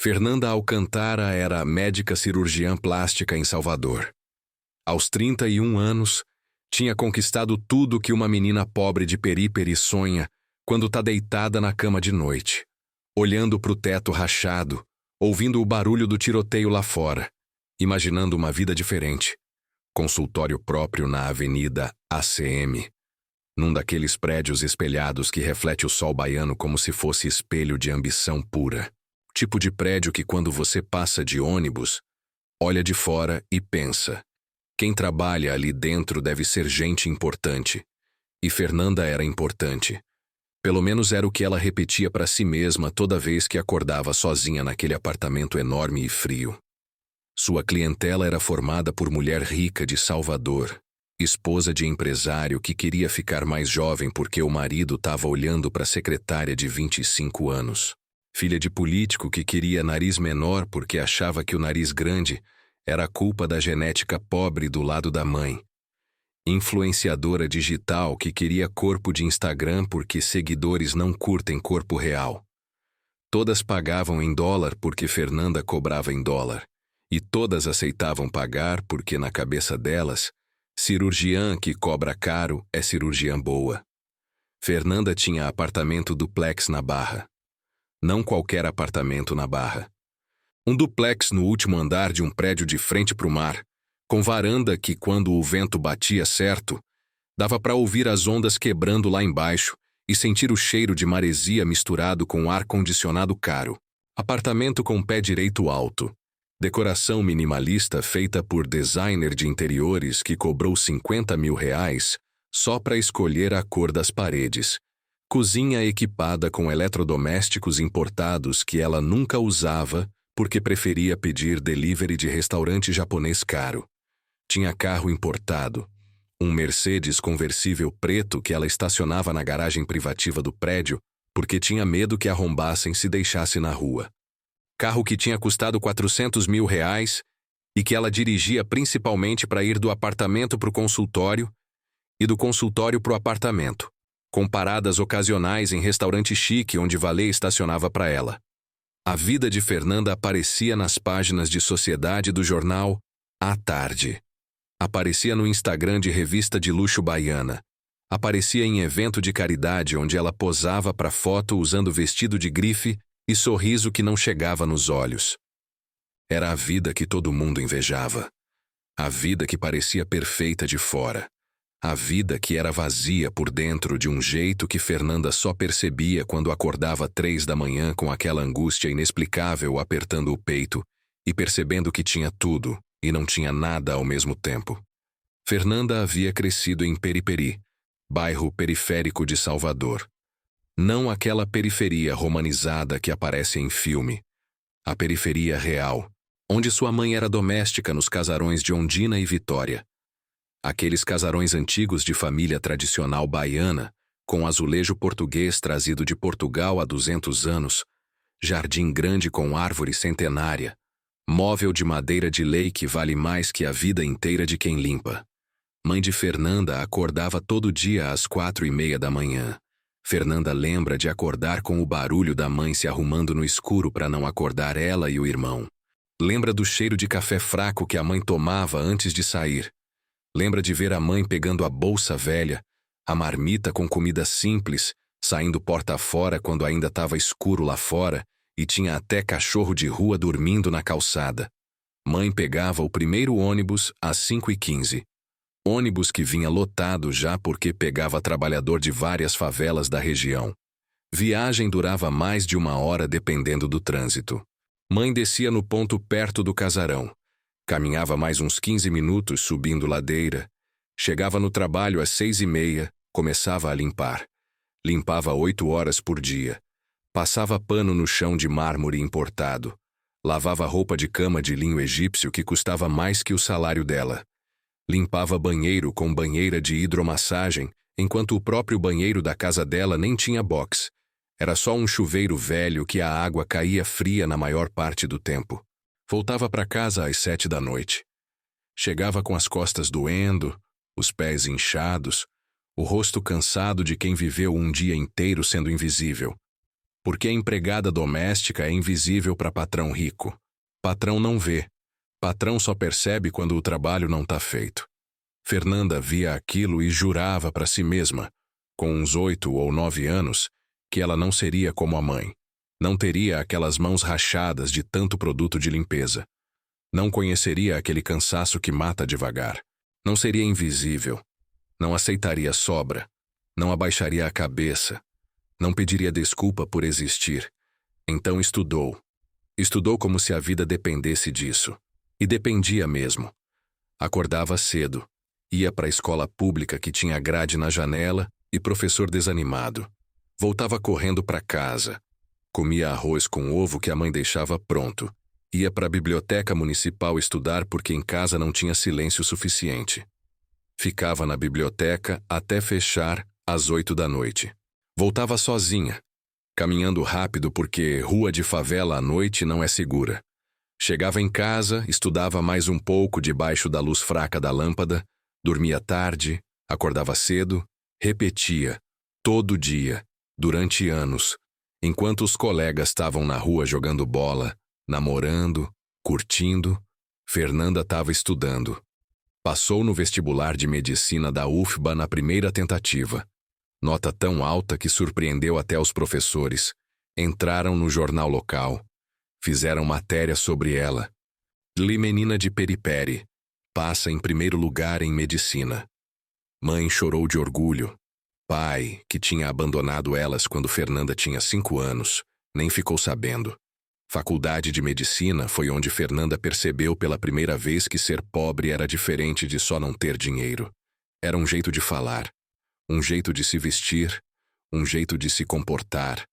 Fernanda Alcântara era médica cirurgiã plástica em Salvador. Aos 31 anos, tinha conquistado tudo que uma menina pobre de Períperi sonha quando tá deitada na cama de noite, olhando pro teto rachado, ouvindo o barulho do tiroteio lá fora, imaginando uma vida diferente. Consultório próprio na Avenida ACM, num daqueles prédios espelhados que reflete o sol baiano como se fosse espelho de ambição pura. Tipo de prédio que quando você passa de ônibus, olha de fora e pensa: quem trabalha ali dentro deve ser gente importante. E Fernanda era importante. Pelo menos era o que ela repetia para si mesma toda vez que acordava sozinha naquele apartamento enorme e frio. Sua clientela era formada por mulher rica de Salvador, esposa de empresário que queria ficar mais jovem porque o marido estava olhando para a secretária de 25 anos. Filha de político que queria nariz menor porque achava que o nariz grande era culpa da genética pobre do lado da mãe. Influenciadora digital que queria corpo de Instagram porque seguidores não curtem corpo real. Todas pagavam em dólar porque Fernanda cobrava em dólar. E todas aceitavam pagar porque, na cabeça delas, cirurgiã que cobra caro é cirurgiã boa. Fernanda tinha apartamento duplex na Barra. Não qualquer apartamento na Barra. Um duplex no último andar de um prédio de frente para o mar, com varanda que, quando o vento batia certo, dava para ouvir as ondas quebrando lá embaixo e sentir o cheiro de maresia misturado com ar-condicionado caro. Apartamento com pé direito alto. Decoração minimalista feita por designer de interiores que cobrou R$50 mil só para escolher a cor das paredes. Cozinha equipada com eletrodomésticos importados que ela nunca usava porque preferia pedir delivery de restaurante japonês caro. Tinha carro importado, um Mercedes conversível preto que ela estacionava na garagem privativa do prédio porque tinha medo que arrombassem se deixasse na rua. Carro que tinha custado R$400 mil e que ela dirigia principalmente para ir do apartamento para o consultório e do consultório para o apartamento, com paradas ocasionais em restaurante chique onde valet estacionava para ela. A vida de Fernanda aparecia nas páginas de sociedade do jornal À Tarde. Aparecia no Instagram de revista de luxo baiana. Aparecia em evento de caridade onde ela posava para foto usando vestido de grife e sorriso que não chegava nos olhos. Era a vida que todo mundo invejava. A vida que parecia perfeita de fora. A vida que era vazia por dentro de um jeito que Fernanda só percebia quando acordava 3 da manhã com aquela angústia inexplicável apertando o peito e percebendo que tinha tudo e não tinha nada ao mesmo tempo. Fernanda havia crescido em Periperi, bairro periférico de Salvador. Não aquela periferia romanizada que aparece em filme. A periferia real, onde sua mãe era doméstica nos casarões de Ondina e Vitória. Aqueles casarões antigos de família tradicional baiana, com azulejo português trazido de Portugal há 200 anos, jardim grande com árvore centenária, móvel de madeira de lei que vale mais que a vida inteira de quem limpa. Mãe de Fernanda acordava todo dia às 4:30 da manhã. Fernanda lembra de acordar com o barulho da mãe se arrumando no escuro para não acordar ela e o irmão. Lembra do cheiro de café fraco que a mãe tomava antes de sair. Lembra de ver a mãe pegando a bolsa velha, a marmita com comida simples, saindo porta fora quando ainda estava escuro lá fora e tinha até cachorro de rua dormindo na calçada. Mãe pegava o primeiro ônibus às 5:15. Ônibus que vinha lotado já porque pegava trabalhador de várias favelas da região. Viagem durava mais de 1 hora dependendo do trânsito. Mãe descia no ponto perto do casarão. Caminhava mais uns 15 minutos subindo ladeira. Chegava no trabalho às 6:30, começava a limpar. Limpava 8 horas por dia. Passava pano no chão de mármore importado. Lavava roupa de cama de linho egípcio que custava mais que o salário dela. Limpava banheiro com banheira de hidromassagem, enquanto o próprio banheiro da casa dela nem tinha box. Era só um chuveiro velho que a água caía fria na maior parte do tempo. Voltava para casa às 7 da noite. Chegava com as costas doendo, os pés inchados, o rosto cansado de quem viveu um dia inteiro sendo invisível. Porque a empregada doméstica é invisível para patrão rico. Patrão não vê. Patrão só percebe quando o trabalho não está feito. Fernanda via aquilo e jurava para si mesma, com uns 8 ou 9 anos, que ela não seria como a mãe. Não teria aquelas mãos rachadas de tanto produto de limpeza. Não conheceria aquele cansaço que mata devagar. Não seria invisível. Não aceitaria sobra. Não abaixaria a cabeça. Não pediria desculpa por existir. Então estudou. Estudou como se a vida dependesse disso. E dependia mesmo. Acordava cedo. Ia para a escola pública que tinha grade na janela e professor desanimado. Voltava correndo para casa. Comia arroz com ovo que a mãe deixava pronto. Ia para a biblioteca municipal estudar porque em casa não tinha silêncio suficiente. Ficava na biblioteca até fechar às 8 da noite. Voltava sozinha, caminhando rápido porque rua de favela à noite não é segura. Chegava em casa, estudava mais um pouco debaixo da luz fraca da lâmpada, dormia tarde, acordava cedo, repetia, todo dia, durante anos, enquanto os colegas estavam na rua jogando bola, namorando, curtindo, Fernanda estava estudando. Passou no vestibular de medicina da UFBA na primeira tentativa. Nota tão alta que surpreendeu até os professores. Entraram no jornal local. Fizeram matéria sobre ela. Li menina de Periperi. Passa em primeiro lugar em medicina. Mãe chorou de orgulho. Pai, que tinha abandonado elas quando Fernanda tinha 5 anos, nem ficou sabendo. Faculdade de medicina foi onde Fernanda percebeu pela primeira vez que ser pobre era diferente de só não ter dinheiro. Era um jeito de falar, um jeito de se vestir, um jeito de se comportar.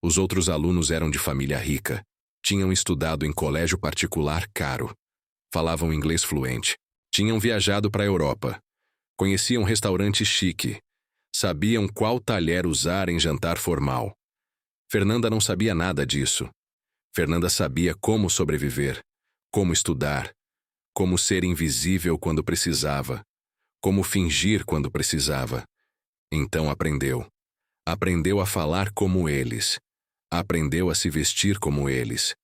Os outros alunos eram de família rica, tinham estudado em colégio particular caro, falavam inglês fluente, tinham viajado para a Europa, conheciam restaurante chique, sabiam qual talher usar em jantar formal. Fernanda não sabia nada disso. Fernanda sabia como sobreviver, como estudar, como ser invisível quando precisava, como fingir quando precisava. Então aprendeu. Aprendeu a falar como eles. Aprendeu a se vestir como eles.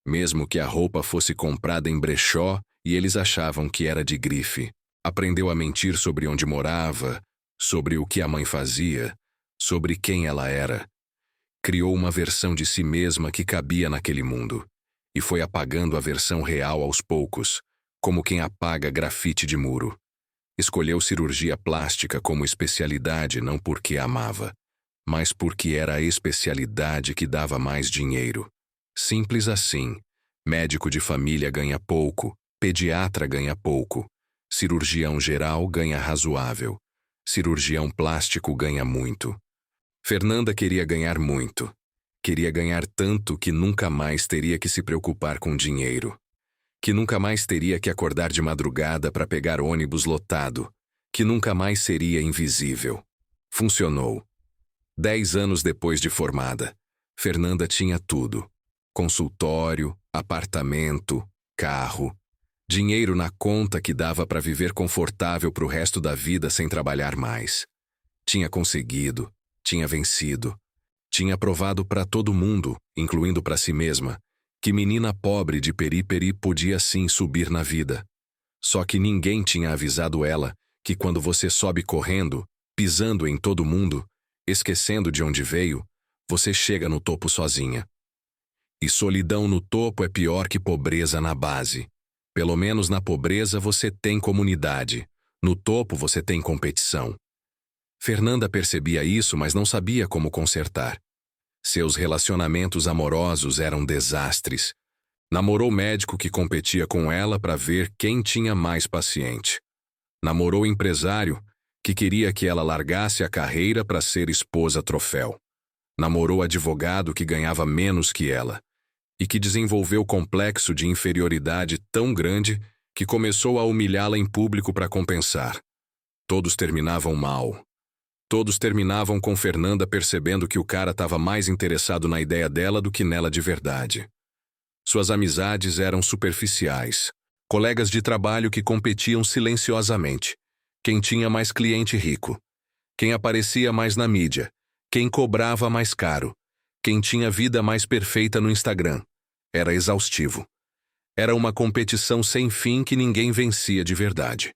Mesmo que a roupa fosse comprada em brechó e eles achavam que era de grife. Aprendeu a mentir sobre onde morava, sobre o que a mãe fazia, sobre quem ela era. Criou uma versão de si mesma que cabia naquele mundo, e foi apagando a versão real aos poucos, como quem apaga grafite de muro. Escolheu cirurgia plástica como especialidade não porque amava, mas porque era a especialidade que dava mais dinheiro. Simples assim. Médico de família ganha pouco, pediatra ganha pouco, cirurgião geral ganha razoável, cirurgião plástico ganha muito. Fernanda queria ganhar muito. Queria ganhar tanto que nunca mais teria que se preocupar com dinheiro. Que nunca mais teria que acordar de madrugada para pegar ônibus lotado. Que nunca mais seria invisível. Funcionou. 10 anos depois de formada, Fernanda tinha tudo. Consultório, apartamento, carro. Dinheiro na conta que dava para viver confortável para o resto da vida sem trabalhar mais. Tinha conseguido. Tinha vencido. Tinha provado para todo mundo, incluindo para si mesma, que menina pobre de Periperi podia sim subir na vida. Só que ninguém tinha avisado ela que quando você sobe correndo, pisando em todo mundo, esquecendo de onde veio, você chega no topo sozinha. E solidão no topo é pior que pobreza na base. Pelo menos na pobreza você tem comunidade. No topo você tem competição. Fernanda percebia isso, mas não sabia como consertar. Seus relacionamentos amorosos eram desastres. Namorou médico que competia com ela para ver quem tinha mais paciente. Namorou empresário que queria que ela largasse a carreira para ser esposa troféu. Namorou advogado que ganhava menos que ela e que desenvolveu complexo de inferioridade tão grande que começou a humilhá-la em público para compensar. Todos terminavam mal. Todos terminavam com Fernanda percebendo que o cara estava mais interessado na ideia dela do que nela de verdade. Suas amizades eram superficiais. Colegas de trabalho que competiam silenciosamente. Quem tinha mais cliente rico. Quem aparecia mais na mídia. Quem cobrava mais caro. quem tinha a vida mais perfeita no Instagram. Era exaustivo. Era uma competição sem fim que ninguém vencia de verdade.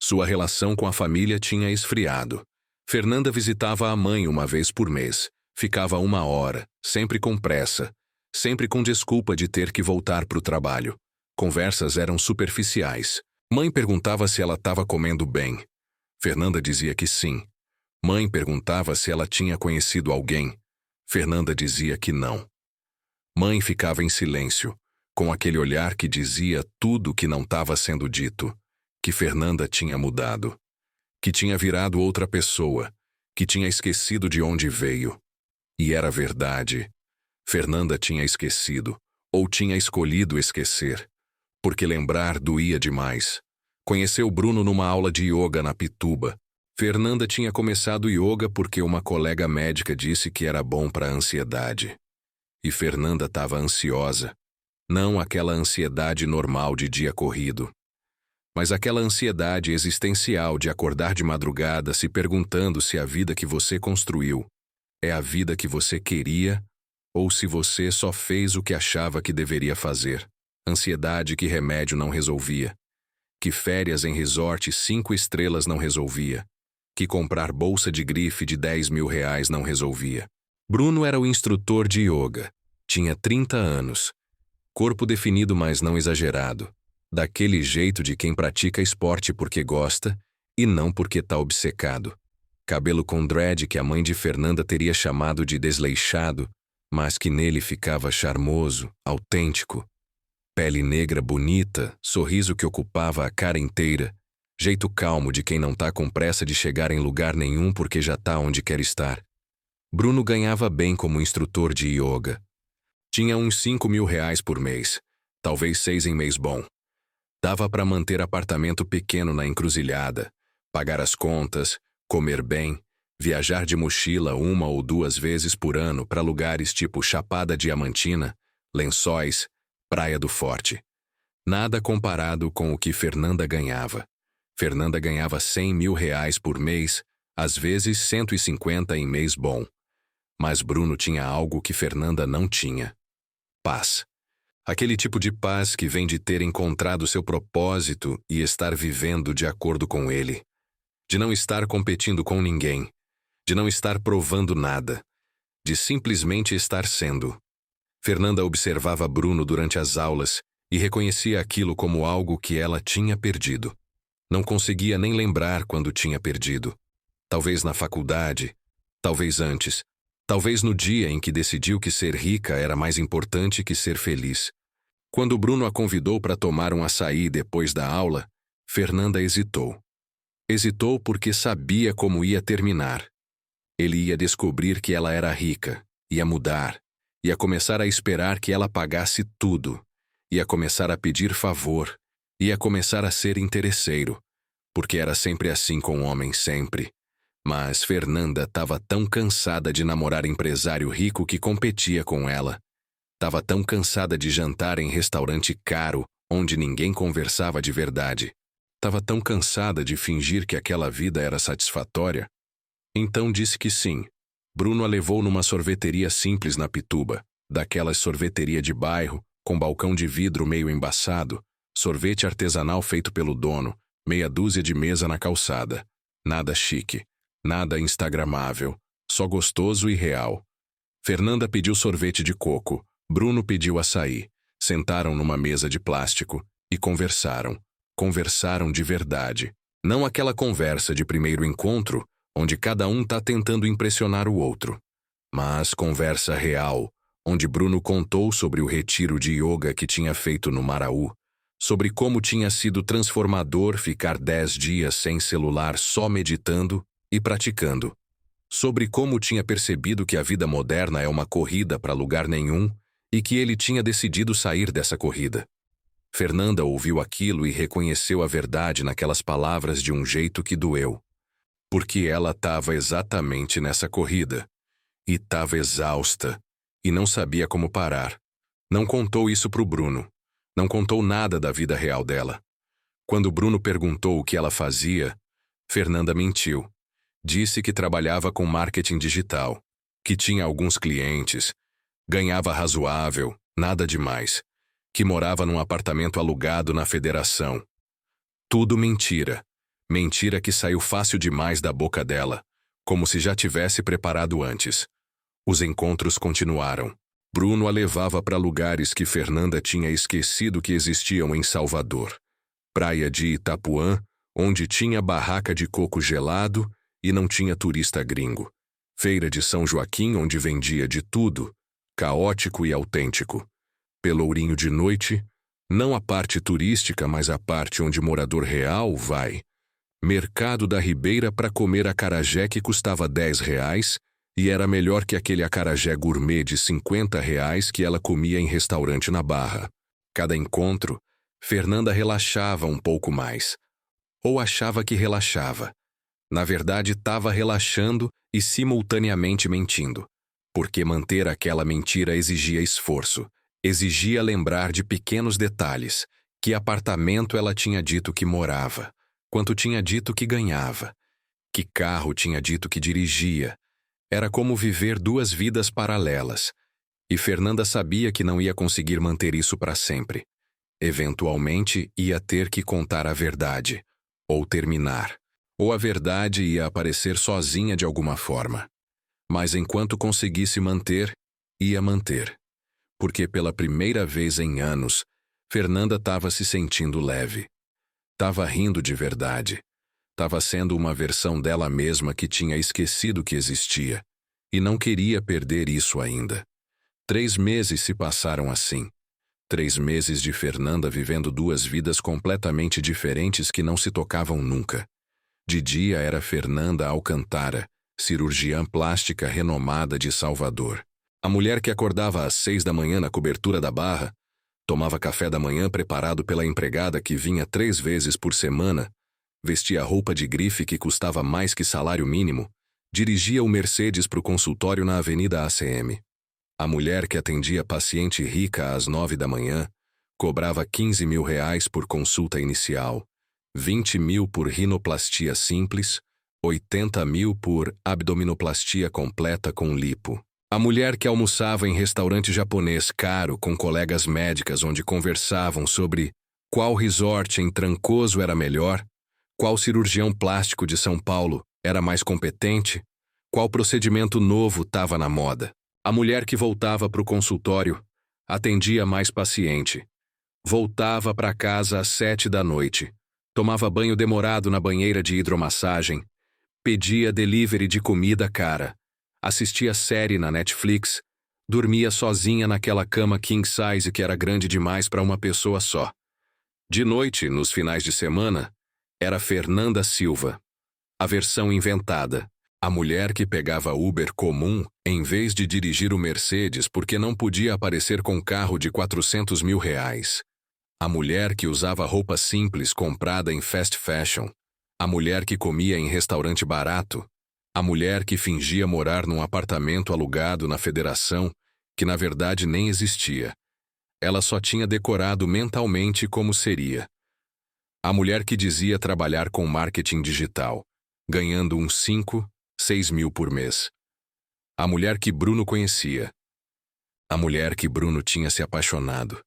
Sua relação com a família tinha esfriado. Fernanda visitava a mãe uma vez por mês. Ficava 1 hora, sempre com pressa, sempre com desculpa de ter que voltar para o trabalho. Conversas eram superficiais. Mãe perguntava se ela estava comendo bem. Fernanda dizia que sim. Mãe perguntava se ela tinha conhecido alguém. Fernanda dizia que não. Mãe ficava em silêncio, com aquele olhar que dizia tudo que não estava sendo dito, que Fernanda tinha mudado, que tinha virado outra pessoa, que tinha esquecido de onde veio. E era verdade. Fernanda tinha esquecido, ou tinha escolhido esquecer, porque lembrar doía demais. Conheceu Bruno numa aula de yoga na Pituba. Fernanda tinha começado yoga porque uma colega médica disse que era bom para a ansiedade. E Fernanda estava ansiosa. Não aquela ansiedade normal de dia corrido, mas aquela ansiedade existencial de acordar de madrugada se perguntando se a vida que você construiu é a vida que você queria ou se você só fez o que achava que deveria fazer. Ansiedade que remédio não resolvia, que férias em resort 5 estrelas não resolvia, que comprar bolsa de grife de 10 mil reais não resolvia. Bruno era o instrutor de yoga. Tinha 30 anos. Corpo definido, mas não exagerado. Daquele jeito de quem pratica esporte porque gosta e não porque tá obcecado. Cabelo com dread que a mãe de Fernanda teria chamado de desleixado, mas que nele ficava charmoso, autêntico. Pele negra bonita, sorriso que ocupava a cara inteira, jeito calmo de quem não tá com pressa de chegar em lugar nenhum porque já tá onde quer estar. Bruno ganhava bem como instrutor de yoga. Tinha uns 5 mil reais por mês, talvez 6 em mês bom. Dava para manter apartamento pequeno na Encruzilhada, pagar as contas, comer bem, viajar de mochila 1 ou 2 vezes por ano para lugares tipo Chapada Diamantina, Lençóis, Praia do Forte. Nada comparado com o que Fernanda ganhava. Fernanda ganhava 100 mil reais por mês, às vezes 150 em mês bom. Mas Bruno tinha algo que Fernanda não tinha. Paz. Aquele tipo de paz que vem de ter encontrado seu propósito e estar vivendo de acordo com ele. De não estar competindo com ninguém. De não estar provando nada. De simplesmente estar sendo. Fernanda observava Bruno durante as aulas e reconhecia aquilo como algo que ela tinha perdido. Não conseguia nem lembrar quando tinha perdido. Talvez na faculdade, talvez antes, talvez no dia em que decidiu que ser rica era mais importante que ser feliz. Quando Bruno a convidou para tomar um açaí depois da aula, Fernanda hesitou. Hesitou porque sabia como ia terminar. Ele ia descobrir que ela era rica, ia mudar, ia começar a esperar que ela pagasse tudo, ia começar a pedir favor, ia começar a ser interesseiro, porque era sempre assim com o homem, sempre. Mas Fernanda estava tão cansada de namorar empresário rico que competia com ela. Estava tão cansada de jantar em restaurante caro, onde ninguém conversava de verdade. Estava tão cansada de fingir que aquela vida era satisfatória. Então disse que sim. Bruno a levou numa sorveteria simples na Pituba, daquelas sorveteria de bairro, com balcão de vidro meio embaçado, sorvete artesanal feito pelo dono, meia dúzia de mesa na calçada. Nada chique, nada instagramável, só gostoso e real. Fernanda pediu sorvete de coco, Bruno pediu açaí. Sentaram numa mesa de plástico e conversaram. Conversaram de verdade. Não aquela conversa de primeiro encontro, onde cada um tá tentando impressionar o outro. Mas conversa real, onde Bruno contou sobre o retiro de yoga que tinha feito no Maraú, sobre como tinha sido transformador ficar 10 dias sem celular só meditando e praticando, sobre como tinha percebido que a vida moderna é uma corrida para lugar nenhum e que ele tinha decidido sair dessa corrida. Fernanda ouviu aquilo e reconheceu a verdade naquelas palavras de um jeito que doeu. Porque ela estava exatamente nessa corrida. E estava exausta. E não sabia como parar. Não contou isso pro Bruno. Não contou nada da vida real dela. Quando Bruno perguntou o que ela fazia, Fernanda mentiu. Disse que trabalhava com marketing digital, que tinha alguns clientes, Ganhava razoável, nada demais. Que morava num apartamento alugado na Federação. Tudo mentira. Mentira que saiu fácil demais da boca dela, como se já tivesse preparado antes. Os encontros continuaram. Bruno a levava para lugares que Fernanda tinha esquecido que existiam em Salvador. Praia de Itapuã, onde tinha barraca de coco gelado e não tinha turista gringo. Feira de São Joaquim, onde vendia de tudo, caótico e autêntico. Pelourinho de noite, não a parte turística, mas a parte onde morador real vai. Mercado da Ribeira para comer acarajé que custava R$10 e era melhor que aquele acarajé gourmet de R$50 que ela comia em restaurante na Barra. Cada encontro, Fernanda relaxava um pouco mais. Ou achava que relaxava. Na verdade, estava relaxando e simultaneamente mentindo. Porque manter aquela mentira exigia esforço. Exigia lembrar de pequenos detalhes. Que apartamento ela tinha dito que morava. Quanto tinha dito que ganhava. Que carro tinha dito que dirigia. Era como viver duas vidas paralelas. E Fernanda sabia que não ia conseguir manter isso para sempre. Eventualmente, ia ter que contar a verdade. Ou terminar. Ou a verdade ia aparecer sozinha de alguma forma. Mas enquanto conseguisse manter, ia manter. Porque pela primeira vez em anos, Fernanda estava se sentindo leve. Estava rindo de verdade. Estava sendo uma versão dela mesma que tinha esquecido que existia. E não queria perder isso ainda. 3 meses se passaram assim. 3 meses de Fernanda vivendo duas vidas completamente diferentes que não se tocavam nunca. De dia era Fernanda Alcantara, cirurgiã plástica renomada de Salvador. A mulher que acordava às 6 da manhã na cobertura da Barra, tomava café da manhã preparado pela empregada que vinha 3 vezes por semana, vestia roupa de grife que custava mais que salário mínimo, dirigia o Mercedes para o consultório na Avenida ACM. A mulher que atendia paciente rica às 9 da manhã, cobrava R$15 mil por consulta inicial, 20 mil por rinoplastia simples, 80 mil por abdominoplastia completa com lipo. A mulher que almoçava em restaurante japonês caro com colegas médicas onde conversavam sobre qual resort em Trancoso era melhor, qual cirurgião plástico de São Paulo era mais competente, qual procedimento novo estava na moda. A mulher que voltava para o consultório atendia mais paciente. Voltava para casa às 7 da noite, tomava banho demorado na banheira de hidromassagem, pedia delivery de comida cara, assistia série na Netflix, dormia sozinha naquela cama king size que era grande demais para uma pessoa só. De noite, nos finais de semana, era Fernanda Silva, a versão inventada, a mulher que pegava Uber comum em vez de dirigir o Mercedes porque não podia aparecer com carro de R$400 mil. A mulher que usava roupa simples comprada em fast fashion, a mulher que comia em restaurante barato, a mulher que fingia morar num apartamento alugado na Federação, que na verdade nem existia. Ela só tinha decorado mentalmente como seria. A mulher que dizia trabalhar com marketing digital, ganhando uns 5, 6 mil por mês. A mulher que Bruno conhecia. A mulher que Bruno tinha se apaixonado.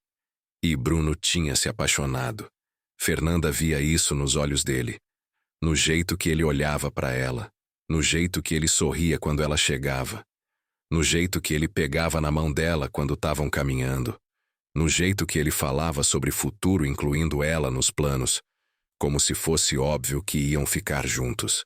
E Bruno tinha se apaixonado. Fernanda via isso nos olhos dele, no jeito que ele olhava para ela, no jeito que ele sorria quando ela chegava, no jeito que ele pegava na mão dela quando estavam caminhando, no jeito que ele falava sobre futuro incluindo ela nos planos, como se fosse óbvio que iam ficar juntos.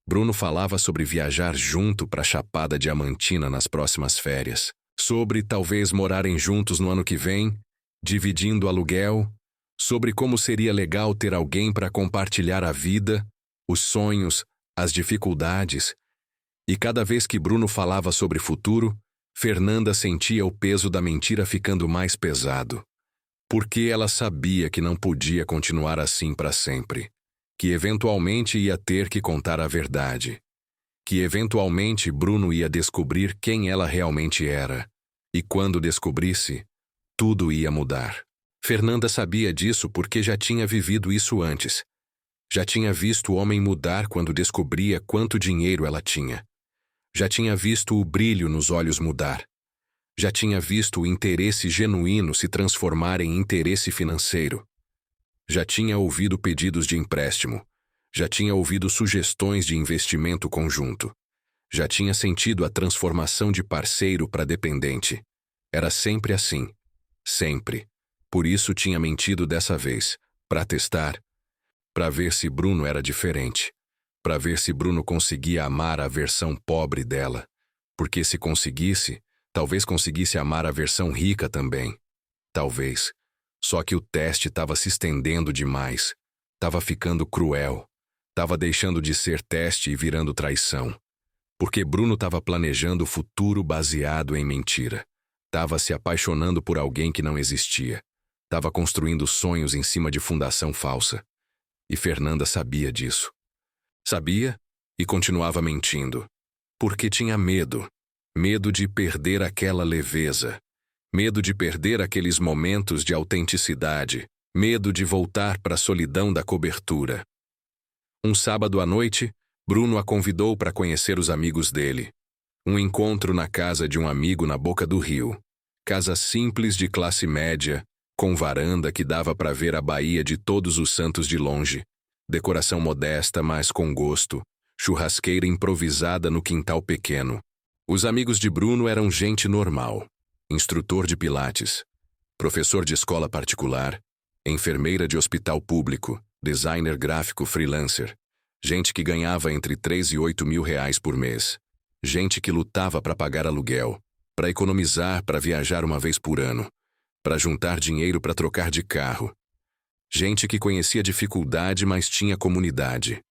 Bruno falava sobre viajar junto para Chapada Diamantina nas próximas férias, sobre talvez morarem juntos no ano que vem, dividindo aluguel, sobre como seria legal ter alguém para compartilhar a vida, os sonhos, as dificuldades. E cada vez que Bruno falava sobre futuro, Fernanda sentia o peso da mentira ficando mais pesado. Porque ela sabia que não podia continuar assim para sempre. Que eventualmente ia ter que contar a verdade. Que eventualmente Bruno ia descobrir quem ela realmente era. E quando descobrisse, tudo ia mudar. Fernanda sabia disso porque já tinha vivido isso antes. Já tinha visto o homem mudar quando descobria quanto dinheiro ela tinha. Já tinha visto o brilho nos olhos mudar. Já tinha visto o interesse genuíno se transformar em interesse financeiro. Já tinha ouvido pedidos de empréstimo. Já tinha ouvido sugestões de investimento conjunto. Já tinha sentido a transformação de parceiro para dependente. Era sempre assim. Sempre. Por isso tinha mentido dessa vez, para testar. Para ver se Bruno era diferente. Para ver se Bruno conseguia amar a versão pobre dela. Porque se conseguisse, talvez conseguisse amar a versão rica também. Talvez. Só que o teste estava se estendendo demais. Estava ficando cruel. Estava deixando de ser teste e virando traição. Porque Bruno estava planejando o futuro baseado em mentira. Estava se apaixonando por alguém que não existia. Estava construindo sonhos em cima de fundação falsa. E Fernanda sabia disso. Sabia e continuava mentindo. Porque tinha medo. Medo de perder aquela leveza. Medo de perder aqueles momentos de autenticidade. Medo de voltar para a solidão da cobertura. Um sábado à noite, Bruno a convidou para conhecer os amigos dele. Um encontro na casa de um amigo na boca do rio. Casa simples de classe média, com varanda que dava para ver a Baía de Todos os Santos de longe. Decoração modesta, mas com gosto. Churrasqueira improvisada no quintal pequeno. Os amigos de Bruno eram gente normal. Instrutor de pilates, professor de escola particular, enfermeira de hospital público, designer gráfico freelancer. Gente que ganhava entre 3 e 8 mil reais por mês. Gente que lutava para pagar aluguel, para economizar para viajar uma vez por ano, para juntar dinheiro para trocar de carro. Gente que conhecia dificuldade, mas tinha comunidade.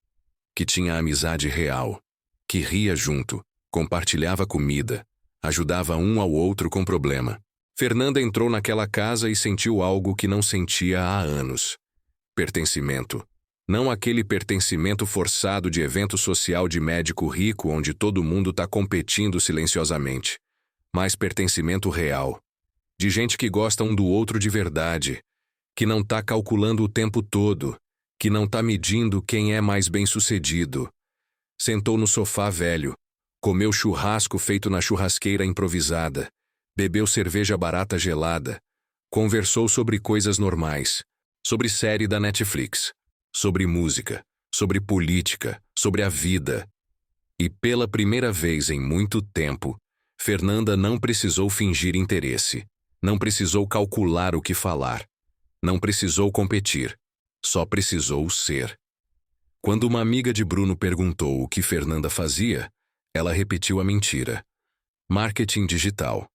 Que tinha amizade real. Que ria junto, compartilhava comida, ajudava um ao outro com problema. Fernanda entrou naquela casa e sentiu algo que não sentia há anos. Pertencimento. Não aquele pertencimento forçado de evento social de médico rico onde todo mundo está competindo silenciosamente. Mas pertencimento real. De gente que gosta um do outro de verdade. Que não está calculando o tempo todo. Que não está medindo quem é mais bem-sucedido. Sentou no sofá velho. Comeu churrasco feito na churrasqueira improvisada. Bebeu cerveja barata gelada. Conversou sobre coisas normais. Sobre série da Netflix. Sobre música. Sobre política. Sobre a vida. E pela primeira vez em muito tempo, Fernanda não precisou fingir interesse. Não precisou calcular o que falar. Não precisou competir. Só precisou ser. Quando uma amiga de Bruno perguntou o que Fernanda fazia, ela repetiu a mentira. Marketing digital.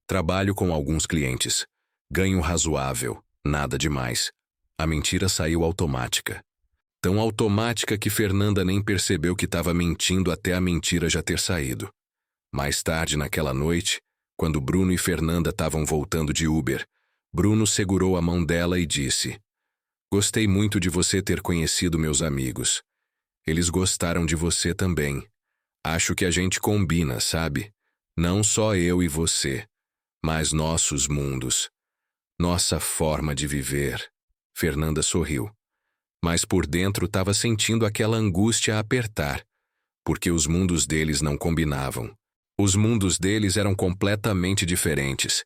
Trabalho com alguns clientes. Ganho razoável. Nada demais. A mentira saiu automática. Tão automática que Fernanda nem percebeu que estava mentindo até a mentira já ter saído. Mais tarde naquela noite, quando Bruno e Fernanda estavam voltando de Uber, Bruno segurou a mão dela e disse: "Gostei muito de você ter conhecido meus amigos. Eles gostaram de você também. Acho que a gente combina, sabe? Não só eu e você, mas nossos mundos. Nossa forma de viver." Fernanda sorriu. Mas por dentro estava sentindo aquela angústia a apertar, porque os mundos deles não combinavam. Os mundos deles eram completamente diferentes,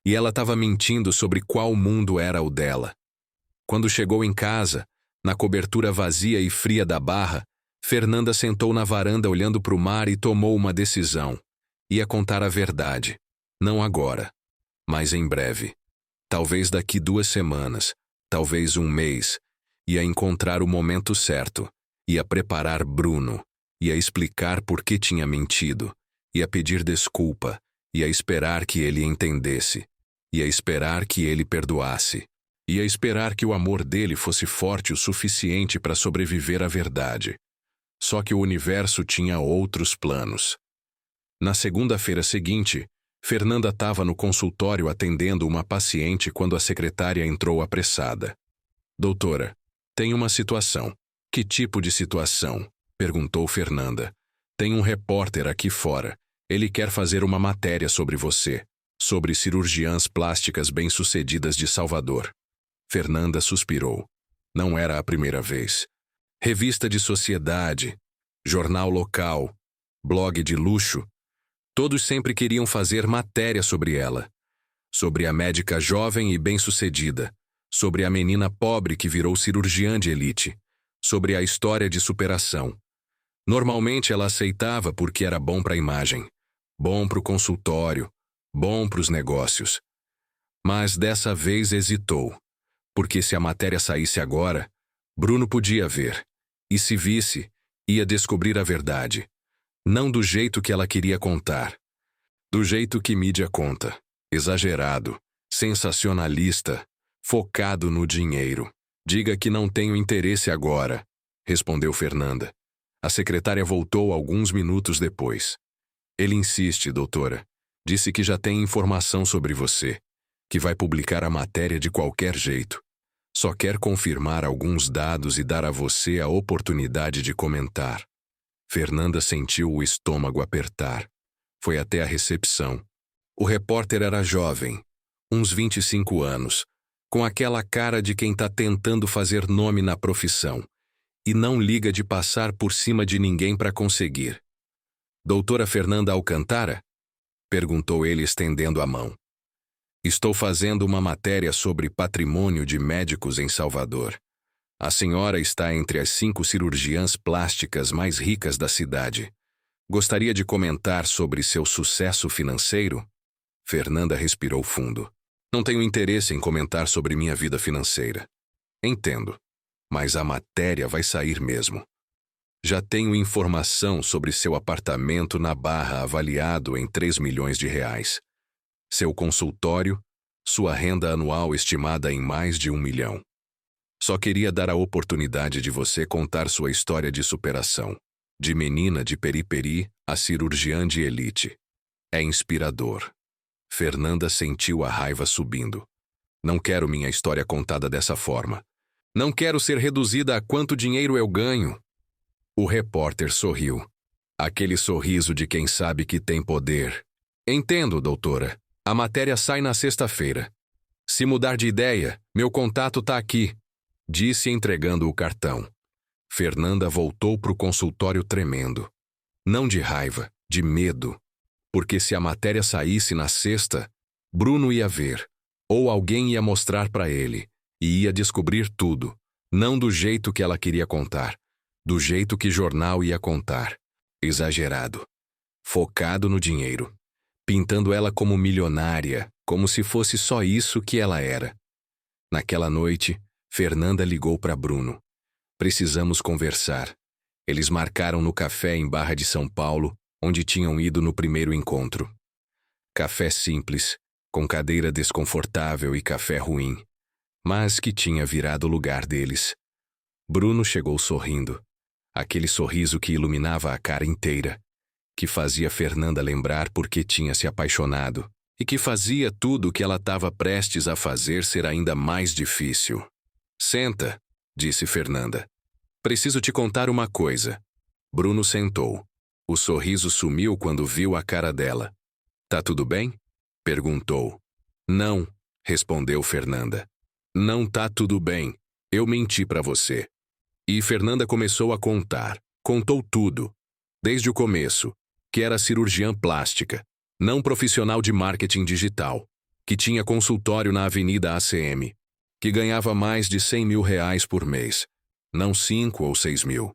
e ela estava mentindo sobre qual mundo era o dela. Quando chegou em casa, na cobertura vazia e fria da barra, Fernanda sentou na varanda olhando para o mar e tomou uma decisão. Ia contar a verdade. Não agora, mas em breve. Talvez daqui 2 semanas, talvez 1 mês. Ia encontrar o momento certo. Ia preparar Bruno. Ia explicar por que tinha mentido. Ia pedir desculpa. Ia esperar que ele entendesse. Ia esperar que ele perdoasse. Ia esperar que o amor dele fosse forte o suficiente para sobreviver à verdade. Só que o universo tinha outros planos. Na segunda-feira seguinte, Fernanda estava no consultório atendendo uma paciente quando a secretária entrou apressada. "Doutora, tem uma situação." "Que tipo de situação?" perguntou Fernanda. "Tem um repórter aqui fora. Ele quer fazer uma matéria sobre você. Sobre cirurgiãs plásticas bem-sucedidas de Salvador." Fernanda suspirou. Não era a primeira vez. Revista de sociedade, jornal local, blog de luxo. Todos sempre queriam fazer matéria sobre ela. Sobre a médica jovem e bem-sucedida. Sobre a menina pobre que virou cirurgiã de elite. Sobre a história de superação. Normalmente ela aceitava porque era bom para a imagem, bom para o consultório, bom para os negócios. Mas dessa vez hesitou, porque se a matéria saísse agora, Bruno podia ver, e se visse, ia descobrir a verdade. Não do jeito que ela queria contar. Do jeito que mídia conta. Exagerado, sensacionalista, focado no dinheiro. Diga que não tenho interesse agora, respondeu Fernanda. A secretária voltou alguns minutos depois. Ele insiste, doutora. Disse que já tem informação sobre você, que vai publicar a matéria de qualquer jeito. Só quer confirmar alguns dados e dar a você a oportunidade de comentar. Fernanda sentiu o estômago apertar. Foi até a recepção. O repórter era jovem, uns 25 anos, com aquela cara de quem está tentando fazer nome na profissão e não liga de passar por cima de ninguém para conseguir. Doutora Fernanda Alcântara? Perguntou ele estendendo a mão. Estou fazendo uma matéria sobre patrimônio de médicos em Salvador. A senhora está entre as 5 cirurgiãs plásticas mais ricas da cidade. Gostaria de comentar sobre seu sucesso financeiro? Fernanda respirou fundo. Não tenho interesse em comentar sobre minha vida financeira. Entendo, mas a matéria vai sair mesmo. Já tenho informação sobre seu apartamento na Barra avaliado em 3 milhões de reais. Seu consultório, sua renda anual estimada em mais de 1 milhão. Só queria dar a oportunidade de você contar sua história de superação. De menina de periperi a cirurgiã de elite. É inspirador. Fernanda sentiu a raiva subindo. Não quero minha história contada dessa forma. Não quero ser reduzida a quanto dinheiro eu ganho. O repórter sorriu. Aquele sorriso de quem sabe que tem poder. Entendo, doutora. A matéria sai na sexta-feira. Se mudar de ideia, meu contato tá aqui, disse entregando o cartão. Fernanda voltou pro consultório tremendo. Não de raiva, de medo. Porque se a matéria saísse na sexta, Bruno ia ver, ou alguém ia mostrar para ele, e ia descobrir tudo, não do jeito que ela queria contar, do jeito que jornal ia contar. Exagerado. Focado no dinheiro. Pintando ela como milionária, como se fosse só isso que ela era. Naquela noite, Fernanda ligou para Bruno. Precisamos conversar. Eles marcaram no café em Barra de São Paulo, onde tinham ido no primeiro encontro. Café simples, com cadeira desconfortável e café ruim, mas que tinha virado o lugar deles. Bruno chegou sorrindo, aquele sorriso que iluminava a cara inteira, que fazia Fernanda lembrar porque tinha se apaixonado e que fazia tudo o que ela estava prestes a fazer ser ainda mais difícil. Senta, disse Fernanda. Preciso te contar uma coisa. Bruno sentou. O sorriso sumiu quando viu a cara dela. Tá tudo bem? Perguntou. Não, respondeu Fernanda. Não tá tudo bem. Eu menti para você. E Fernanda começou a contar. Contou tudo. Desde o começo. Que era cirurgiã plástica. Não profissional de marketing digital. Que tinha consultório na Avenida ACM. Que ganhava mais de 100 mil reais por mês. Não 5 ou 6 mil.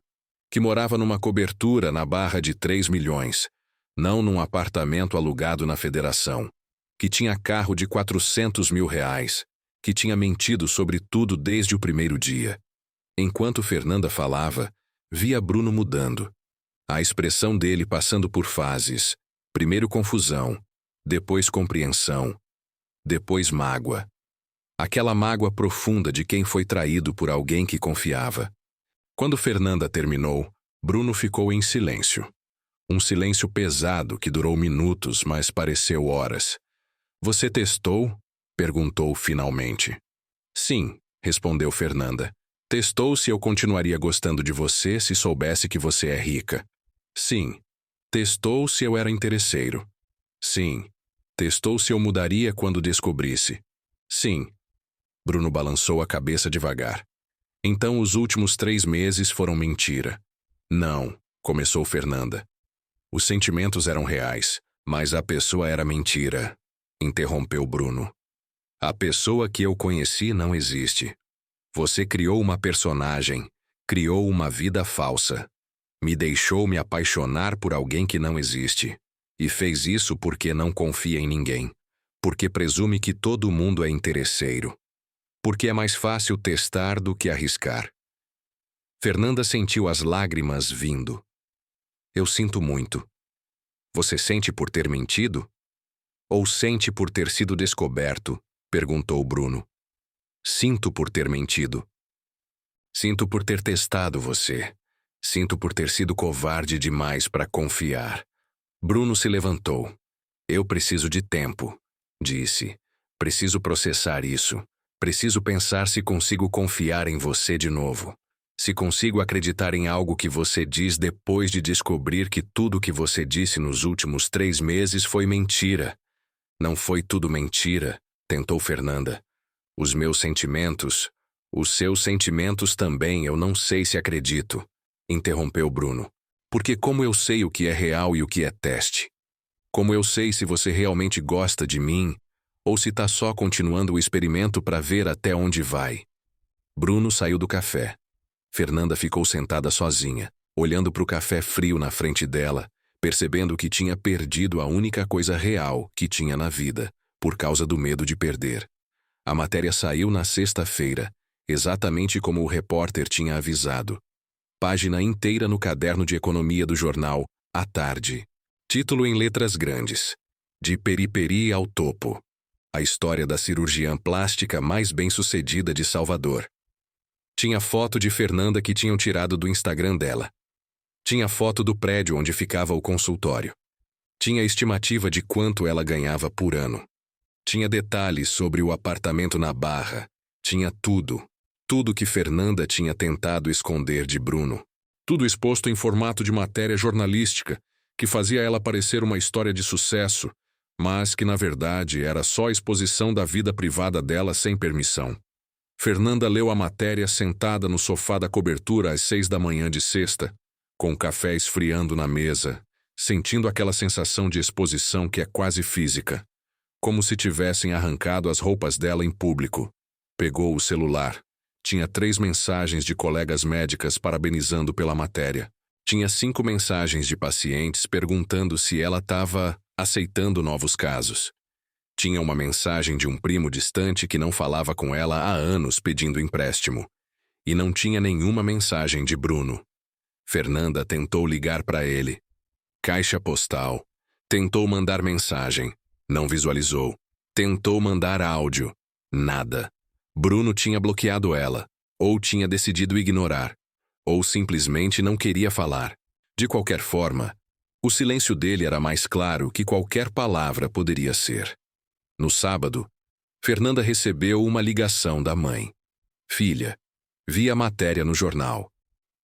Que morava numa cobertura na Barra de 3 milhões, não num apartamento alugado na Federação, que tinha carro de 400 mil reais, que tinha mentido sobre tudo desde o primeiro dia. Enquanto Fernanda falava, via Bruno mudando. A expressão dele passando por fases, primeiro confusão, depois compreensão, depois mágoa. Aquela mágoa profunda de quem foi traído por alguém que confiava. Quando Fernanda terminou, Bruno ficou em silêncio. Um silêncio pesado que durou minutos, mas pareceu horas. Você testou? Perguntou finalmente. Sim, respondeu Fernanda. Testou se eu continuaria gostando de você se soubesse que você é rica. Sim. Testou se eu era interesseiro. Sim. Testou se eu mudaria quando descobrisse. Sim. Bruno balançou a cabeça devagar. Então os últimos 3 meses foram mentira. Não, começou Fernanda. Os sentimentos eram reais, Mas a pessoa era mentira, interrompeu Bruno. A pessoa que eu conheci não existe. Você criou uma personagem, criou uma vida falsa. Me deixou me apaixonar por alguém que não existe. E fez isso porque não confia em ninguém. Porque presume que todo mundo é interesseiro. Porque é mais fácil testar do que arriscar. Fernanda sentiu as lágrimas vindo. Eu sinto muito. Você sente por ter mentido? Ou sente por ter sido descoberto? Perguntou Bruno. Sinto por ter mentido. Sinto por ter testado você. Sinto por ter sido covarde demais para confiar. Bruno se levantou. Eu preciso de tempo, disse. Preciso processar isso. Preciso pensar se consigo confiar em você de novo. Se consigo acreditar em algo que você diz depois de descobrir que tudo que você disse nos últimos 3 meses foi mentira. Não foi tudo mentira, tentou Fernanda. Os meus sentimentos, os seus sentimentos também, eu não sei se acredito, interrompeu Bruno. Porque como eu sei o que é real e o que é teste? Como eu sei se você realmente gosta de mim, ou se tá só continuando o experimento para ver até onde vai? Bruno saiu do café. Fernanda ficou sentada sozinha, olhando para o café frio na frente dela, percebendo que tinha perdido a única coisa real que tinha na vida, por causa do medo de perder. A matéria saiu na sexta-feira, exatamente como o repórter tinha avisado. Página inteira no caderno de economia do jornal, à tarde. Título em letras grandes. De periperi ao topo. A história da cirurgiã plástica mais bem-sucedida de Salvador. Tinha foto de Fernanda que tinham tirado do Instagram dela. Tinha foto do prédio onde ficava o consultório. Tinha estimativa de quanto ela ganhava por ano. Tinha detalhes sobre o apartamento na Barra. Tinha tudo. Tudo que Fernanda tinha tentado esconder de Bruno. Tudo exposto em formato de matéria jornalística, que fazia ela parecer uma história de sucesso, mas que na verdade era só exposição da vida privada dela sem permissão. Fernanda leu a matéria sentada no sofá da cobertura às 6 da manhã de sexta, com o café esfriando na mesa, sentindo aquela sensação de exposição que é quase física, como se tivessem arrancado as roupas dela em público. Pegou o celular. Tinha 3 mensagens de colegas médicas parabenizando pela matéria. Tinha 5 mensagens de pacientes perguntando se ela estava aceitando novos casos. Tinha uma mensagem de um primo distante que não falava com ela há anos pedindo empréstimo. E não tinha nenhuma mensagem de Bruno. Fernanda tentou ligar para ele. Caixa postal. Tentou mandar mensagem. Não visualizou. Tentou mandar áudio. Nada. Bruno tinha bloqueado ela. Ou tinha decidido ignorar. Ou simplesmente não queria falar. De qualquer forma, o silêncio dele era mais claro que qualquer palavra poderia ser. No sábado, Fernanda recebeu uma ligação da mãe. Filha, vi a matéria no jornal.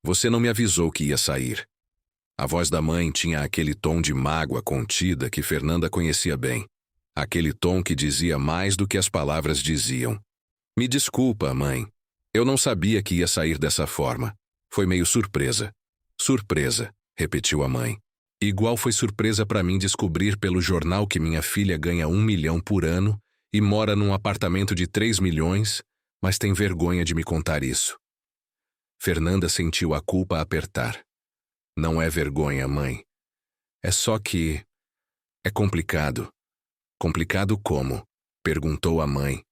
Você não me avisou que ia sair. A voz da mãe tinha aquele tom de mágoa contida que Fernanda conhecia bem. Aquele tom que dizia mais do que as palavras diziam. Me desculpa, mãe. Eu não sabia que ia sair dessa forma. Foi meio surpresa. Surpresa, repetiu a mãe. Igual foi surpresa para mim descobrir pelo jornal que minha filha ganha 1 milhão por ano e mora num apartamento de 3 milhões, mas tem vergonha de me contar isso. Fernanda sentiu a culpa apertar. Não é vergonha, mãe. É só que... é complicado. Complicado como? Perguntou a mãe.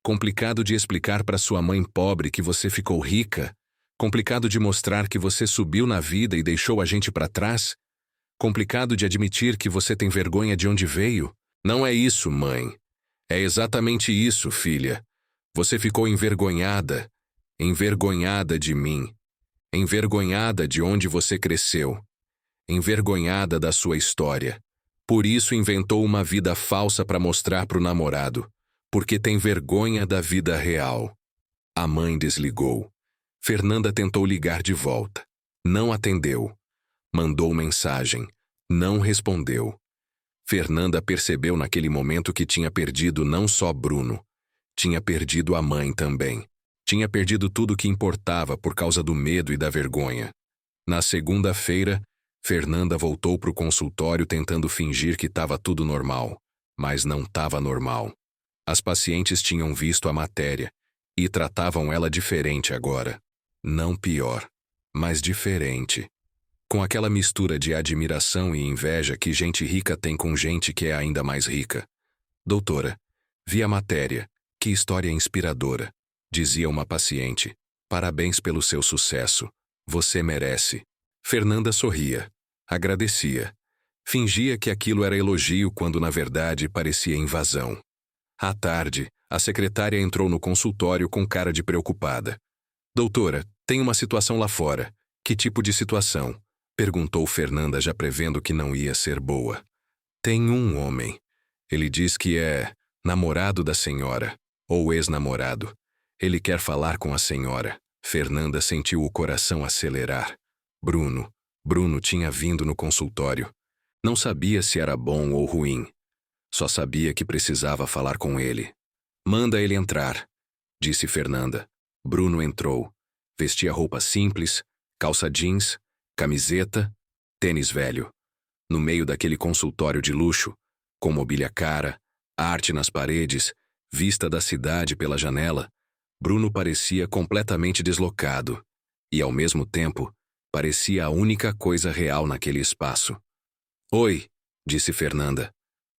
Complicado de explicar para sua mãe pobre que você ficou rica? Complicado de mostrar que você subiu na vida e deixou a gente para trás? Complicado de admitir que você tem vergonha de onde veio? Não é isso, mãe. É exatamente isso, filha. Você ficou envergonhada. Envergonhada de mim. Envergonhada de onde você cresceu. Envergonhada da sua história. Por isso inventou uma vida falsa para mostrar para o namorado. Porque tem vergonha da vida real. A mãe desligou. Fernanda tentou ligar de volta. Não atendeu. Mandou mensagem. Não respondeu. Fernanda percebeu naquele momento que tinha perdido não só Bruno. Tinha perdido a mãe também. Tinha perdido tudo o que importava por causa do medo e da vergonha. Na segunda-feira, Fernanda voltou para o consultório tentando fingir que estava tudo normal, mas não estava normal. As pacientes tinham visto a matéria e tratavam ela diferente agora. Não pior, mas diferente. Com aquela mistura de admiração e inveja que gente rica tem com gente que é ainda mais rica. Doutora, vi a matéria. Que história inspiradora, dizia uma paciente. Parabéns pelo seu sucesso. Você merece. Fernanda sorria. Agradecia. Fingia que aquilo era elogio quando na verdade parecia invasão. À tarde, a secretária entrou no consultório com cara de preocupada. Doutora, tem uma situação lá fora. Que tipo de situação? Perguntou Fernanda já prevendo que não ia ser boa. Tem um homem. Ele diz que é namorado da senhora, ou ex-namorado. Ele quer falar com a senhora. Fernanda sentiu o coração acelerar. Bruno tinha vindo no consultório. Não sabia se era bom ou ruim. Só sabia que precisava falar com ele. Manda ele entrar, disse Fernanda. Bruno entrou. Vestia roupa simples, calça jeans, camiseta, tênis velho. No meio daquele consultório de luxo, com mobília cara, arte nas paredes, vista da cidade pela janela, Bruno parecia completamente deslocado e, ao mesmo tempo, parecia a única coisa real naquele espaço. Oi, disse Fernanda.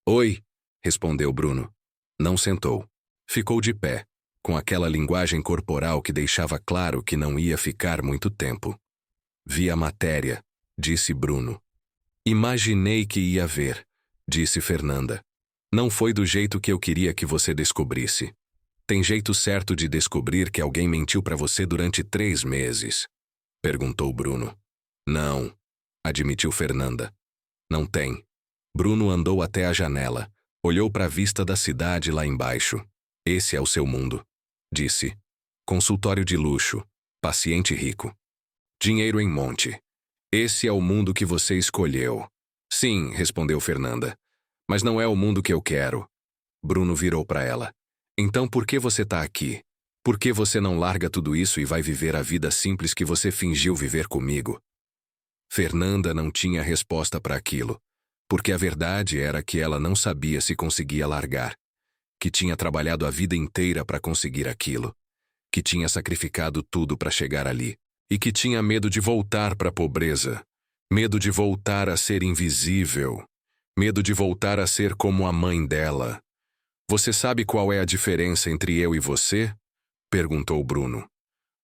Oi, respondeu Bruno. Não sentou. Ficou de pé, com aquela linguagem corporal que deixava claro que não ia ficar muito tempo. Vi a matéria, disse Bruno. Imaginei que ia ver, disse Fernanda. Não foi do jeito que eu queria que você descobrisse. Tem jeito certo de descobrir que alguém mentiu para você durante 3 meses? Perguntou Bruno. Não, admitiu Fernanda. Não tem. Bruno andou até a janela, olhou para a vista da cidade lá embaixo. Esse é o seu mundo, disse. Consultório de luxo, paciente rico. Dinheiro em monte. Esse é o mundo que você escolheu. Sim, respondeu Fernanda. Mas não é o mundo que eu quero. Bruno virou para ela. Então por que você está aqui? Por que você não larga tudo isso e vai viver a vida simples que você fingiu viver comigo? Fernanda não tinha resposta para aquilo, porque a verdade era que ela não sabia se conseguia largar, que tinha trabalhado a vida inteira para conseguir aquilo, que tinha sacrificado tudo para chegar ali, e que tinha medo de voltar para a pobreza, medo de voltar a ser invisível, medo de voltar a ser como a mãe dela. Você sabe qual é a diferença entre eu e você? Perguntou Bruno.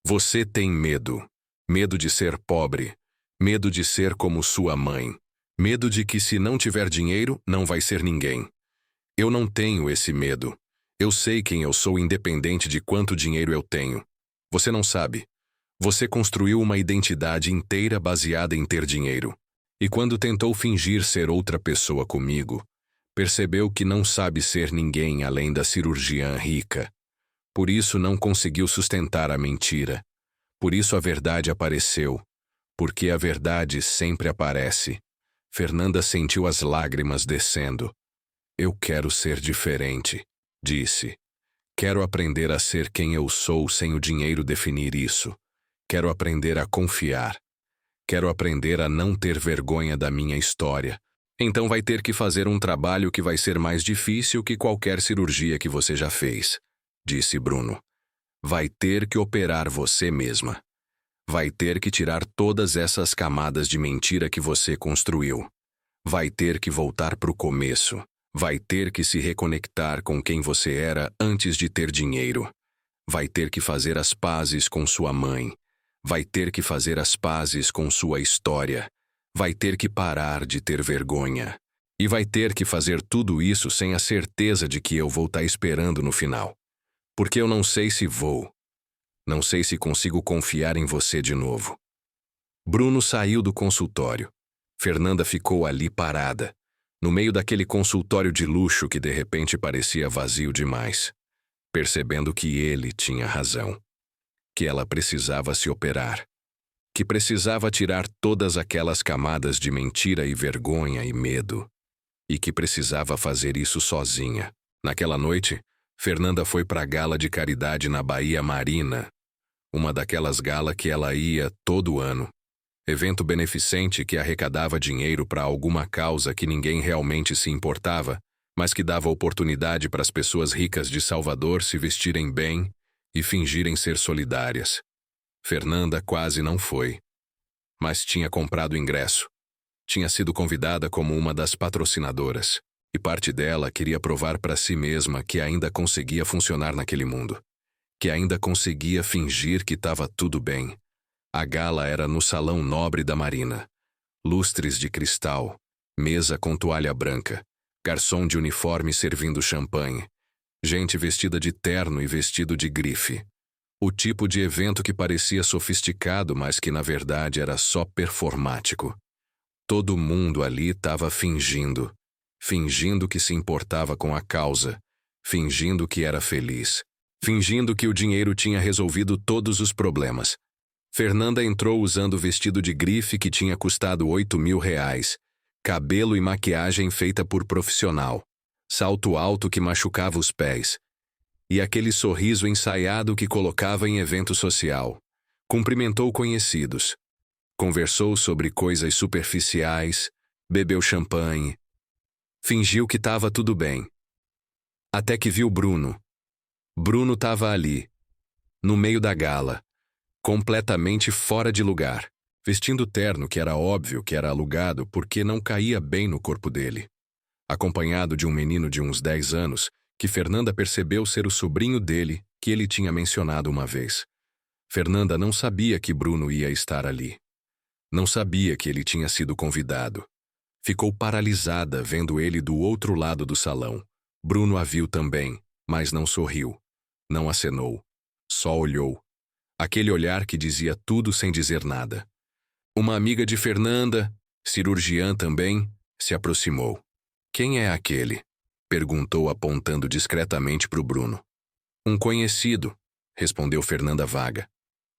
Você tem medo. Medo de ser pobre. Medo de ser como sua mãe. Medo de que se não tiver dinheiro, não vai ser ninguém. Eu não tenho esse medo. Eu sei quem eu sou independente de quanto dinheiro eu tenho. Você não sabe. Você construiu uma identidade inteira baseada em ter dinheiro. E quando tentou fingir ser outra pessoa comigo, percebeu que não sabe ser ninguém além da cirurgiã rica. Por isso não conseguiu sustentar a mentira. Por isso a verdade apareceu. Porque a verdade sempre aparece. Fernanda sentiu as lágrimas descendo. Eu quero ser diferente, disse. Quero aprender a ser quem eu sou sem o dinheiro definir isso. Quero aprender a confiar. Quero aprender a não ter vergonha da minha história. Então vai ter que fazer um trabalho que vai ser mais difícil que qualquer cirurgia que você já fez, disse Bruno. Vai ter que operar você mesma. Vai ter que tirar todas essas camadas de mentira que você construiu. Vai ter que voltar para o começo. Vai ter que se reconectar com quem você era antes de ter dinheiro. Vai ter que fazer as pazes com sua mãe. Vai ter que fazer as pazes com sua história. Vai ter que parar de ter vergonha. E vai ter que fazer tudo isso sem a certeza de que eu vou estar esperando no final. Porque eu não sei se vou. Não sei se consigo confiar em você de novo. Bruno saiu do consultório. Fernanda ficou ali parada, no meio daquele consultório de luxo que de repente parecia vazio demais, percebendo que ele tinha razão, que ela precisava se operar, que precisava tirar todas aquelas camadas de mentira e vergonha e medo, e que precisava fazer isso sozinha. Naquela noite, Fernanda foi para a gala de caridade na Baía Marina, uma daquelas galas que ela ia todo ano. evento beneficente que arrecadava dinheiro para alguma causa que ninguém realmente se importava, mas que dava oportunidade para as pessoas ricas de Salvador se vestirem bem e fingirem ser solidárias. Fernanda quase não foi, mas tinha comprado o ingresso. Tinha sido convidada como uma das patrocinadoras, e parte dela queria provar para si mesma que ainda conseguia funcionar naquele mundo, que ainda conseguia fingir que estava tudo bem. A gala era no Salão Nobre da Marina. Lustres de cristal, mesa com toalha branca, garçom de uniforme servindo champanhe, gente vestida de terno e vestido de grife. O tipo de evento que parecia sofisticado, mas que na verdade era só performático. Todo mundo ali estava fingindo que se importava com a causa, fingindo que era feliz, fingindo que o dinheiro tinha resolvido todos os problemas. Fernanda entrou usando o vestido de grife que tinha custado R$ 8.000, cabelo e maquiagem feita por profissional, salto alto que machucava os pés, e aquele sorriso ensaiado que colocava em evento social. Cumprimentou conhecidos, conversou sobre coisas superficiais, bebeu champanhe, fingiu que estava tudo bem. Até que viu Bruno. Bruno estava ali, no meio da gala, completamente fora de lugar, vestindo terno que era óbvio que era alugado porque não caía bem no corpo dele. Acompanhado de um menino de uns 10 anos, que Fernanda percebeu ser o sobrinho dele que ele tinha mencionado uma vez. Fernanda não sabia que Bruno ia estar ali. Não sabia que ele tinha sido convidado. Ficou paralisada vendo ele do outro lado do salão. Bruno a viu também, mas não sorriu. Não acenou. Só olhou. Aquele olhar que dizia tudo sem dizer nada. Uma amiga de Fernanda, cirurgiã também, se aproximou. Quem é aquele? Perguntou apontando discretamente para o Bruno. Um conhecido, respondeu Fernanda vaga.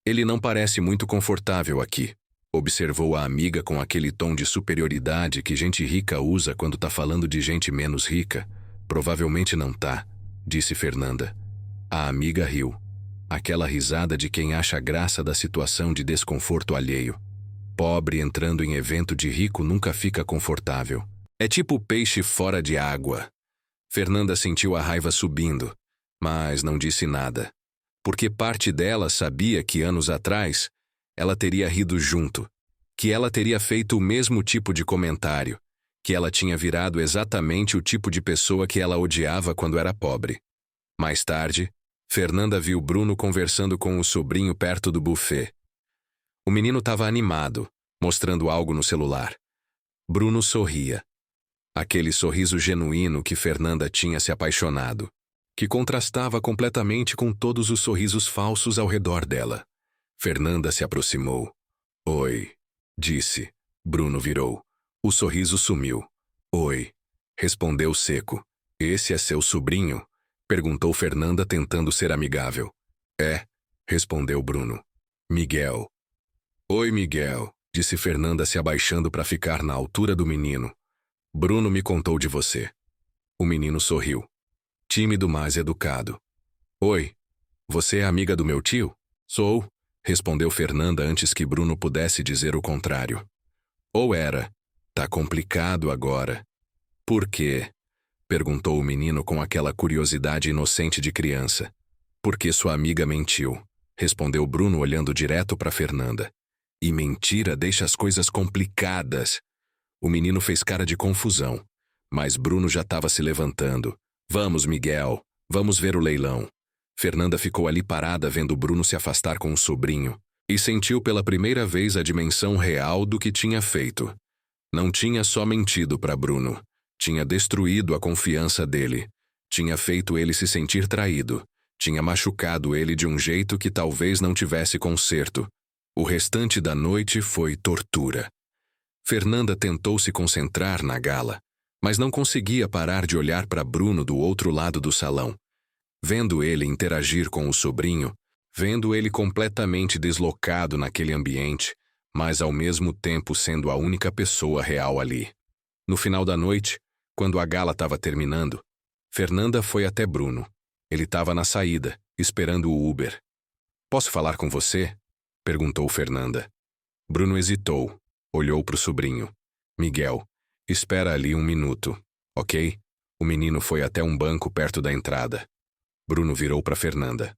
Ele não parece muito confortável aqui, observou a amiga com aquele tom de superioridade que gente rica usa quando tá falando de gente menos rica. Provavelmente não tá, disse Fernanda. A amiga riu. Aquela risada de quem acha graça da situação de desconforto alheio. Pobre entrando em evento de rico nunca fica confortável. É tipo peixe fora de água. Fernanda sentiu a raiva subindo, mas não disse nada, porque parte dela sabia que anos atrás ela teria rido junto, que ela teria feito o mesmo tipo de comentário, que ela tinha virado exatamente o tipo de pessoa que ela odiava quando era pobre. Mais tarde, Fernanda viu Bruno conversando com o sobrinho perto do buffet. O menino estava animado, mostrando algo no celular. Bruno sorria. Aquele sorriso genuíno que Fernanda tinha se apaixonado, que contrastava completamente com todos os sorrisos falsos ao redor dela. Fernanda se aproximou. Oi, disse. Bruno virou. O sorriso sumiu. Oi, respondeu seco. Esse é seu sobrinho? Perguntou Fernanda tentando ser amigável. É, respondeu Bruno. Miguel. Oi, Miguel, disse Fernanda se abaixando para ficar na altura do menino. Bruno me contou de você. O menino sorriu. Tímido, mas educado. Oi, você é amiga do meu tio? Sou, respondeu Fernanda antes que Bruno pudesse dizer o contrário. Ou era. Tá complicado agora. Por quê? Perguntou o menino com aquela curiosidade inocente de criança. Porque sua amiga mentiu, respondeu Bruno olhando direto para Fernanda. E mentira deixa as coisas complicadas. O menino fez cara de confusão, mas Bruno já estava se levantando. Vamos, Miguel, vamos ver o leilão. Fernanda ficou ali parada vendo Bruno se afastar com o sobrinho e sentiu pela primeira vez a dimensão real do que tinha feito. Não tinha só mentido para Bruno, tinha destruído a confiança dele, tinha feito ele se sentir traído, tinha machucado ele de um jeito que talvez não tivesse conserto. O restante da noite foi tortura. Fernanda tentou se concentrar na gala, mas não conseguia parar de olhar para Bruno do outro lado do salão. Vendo ele interagir com o sobrinho, vendo ele completamente deslocado naquele ambiente, mas ao mesmo tempo sendo a única pessoa real ali. No final da noite, quando a gala estava terminando, Fernanda foi até Bruno. Ele estava na saída, esperando o Uber. Posso falar com você? Perguntou Fernanda. Bruno hesitou. Olhou para o sobrinho. Miguel, espera ali 1 minuto, ok? O menino foi até um banco perto da entrada. Bruno virou para Fernanda.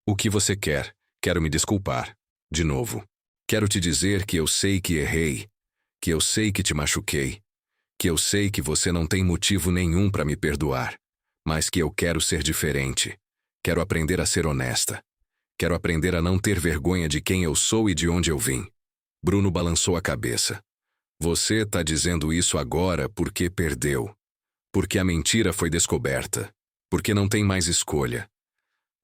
O que você quer? Quero me desculpar. De novo. Quero te dizer que eu sei que errei. Que eu sei que te machuquei. Que eu sei que você não tem motivo nenhum para me perdoar. Mas que eu quero ser diferente. Quero aprender a ser honesta. Quero aprender a não ter vergonha de quem eu sou e de onde eu vim. Bruno balançou a cabeça. Você tá dizendo isso agora porque perdeu. Porque a mentira foi descoberta. Porque não tem mais escolha.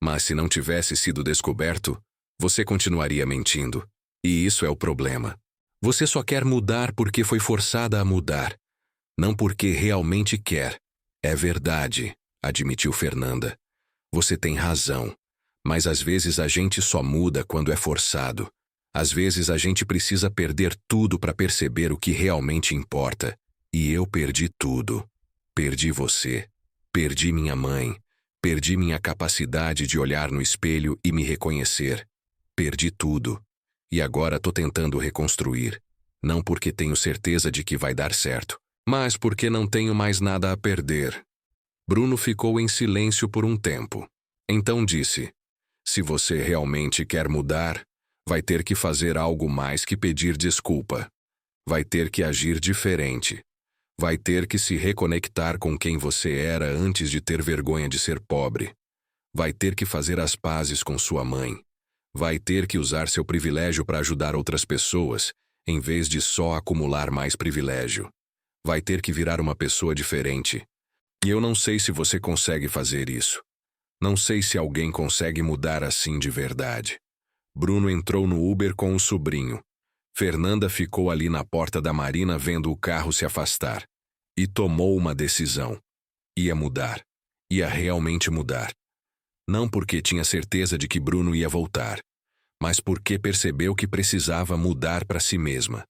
Mas se não tivesse sido descoberto, você continuaria mentindo. E isso é o problema. Você só quer mudar porque foi forçada a mudar. Não porque realmente quer. É verdade, admitiu Fernanda. Você tem razão. Mas às vezes a gente só muda quando é forçado. Às vezes a gente precisa perder tudo para perceber o que realmente importa. E eu perdi tudo. Perdi você. Perdi minha mãe. Perdi minha capacidade de olhar no espelho e me reconhecer. Perdi tudo. E agora tô tentando reconstruir. Não porque tenho certeza de que vai dar certo, mas porque não tenho mais nada a perder. Bruno ficou em silêncio por um tempo. Então disse: se você realmente quer mudar, vai ter que fazer algo mais que pedir desculpa. Vai ter que agir diferente. Vai ter que se reconectar com quem você era antes de ter vergonha de ser pobre. Vai ter que fazer as pazes com sua mãe. Vai ter que usar seu privilégio para ajudar outras pessoas, em vez de só acumular mais privilégio. Vai ter que virar uma pessoa diferente. E eu não sei se você consegue fazer isso. Não sei se alguém consegue mudar assim de verdade. Bruno entrou no Uber com o sobrinho. Fernanda ficou ali na porta da marina vendo o carro se afastar. E tomou uma decisão. Ia mudar. Ia realmente mudar. Não porque tinha certeza de que Bruno ia voltar, mas porque percebeu que precisava mudar para si mesma,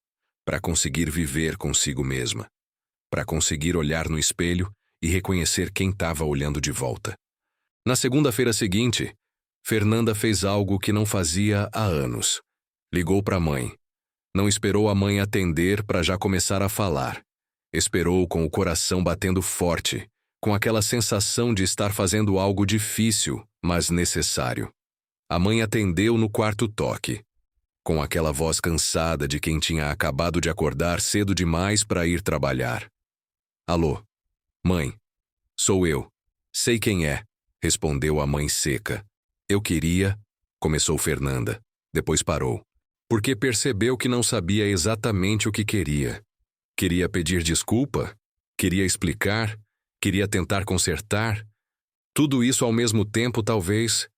para conseguir viver consigo mesma, para conseguir olhar no espelho e reconhecer quem estava olhando de volta. Na segunda-feira seguinte, Fernanda fez algo que não fazia há anos. Ligou para a mãe. Não esperou a mãe atender para já começar a falar. Esperou com o coração batendo forte, com aquela sensação de estar fazendo algo difícil, mas necessário. A mãe atendeu no quarto toque, com aquela voz cansada de quem tinha acabado de acordar cedo demais para ir trabalhar. Alô? Mãe? Sou eu. Sei quem é, respondeu a mãe seca. Eu queria... Começou Fernanda. Depois parou. Porque percebeu que não sabia exatamente o que queria. Queria pedir desculpa? Queria explicar? Queria tentar consertar? Tudo isso ao mesmo tempo, talvez.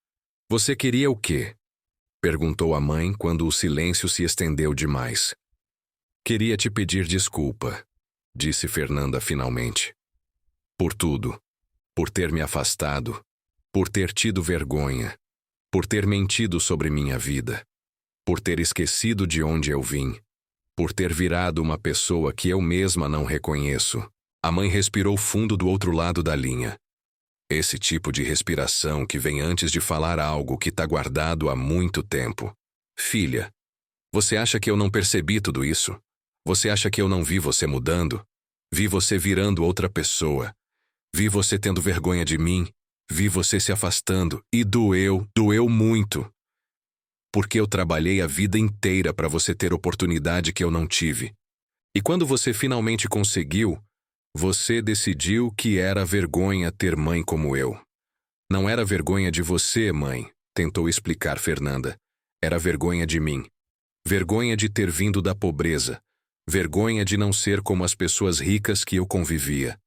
Você queria o quê? Perguntou a mãe quando o silêncio se estendeu demais. Queria te pedir desculpa, disse Fernanda finalmente. Por tudo. Por ter me afastado. Por ter tido vergonha. Por ter mentido sobre minha vida. Por ter esquecido de onde eu vim. Por ter virado uma pessoa que eu mesma não reconheço. A mãe respirou fundo do outro lado da linha. Esse tipo de respiração que vem antes de falar algo que está guardado há muito tempo. Filha, você acha que eu não percebi tudo isso? Você acha que eu não vi você mudando? Vi você virando outra pessoa. Vi você tendo vergonha de mim. Vi você se afastando. E doeu muito. Porque eu trabalhei a vida inteira para você ter oportunidade que eu não tive. E quando você finalmente conseguiu, você decidiu que era vergonha ter mãe como eu. Não era vergonha de você, mãe, tentou explicar Fernanda. Era vergonha de mim. Vergonha de ter vindo da pobreza. Vergonha de não ser como as pessoas ricas que eu convivia.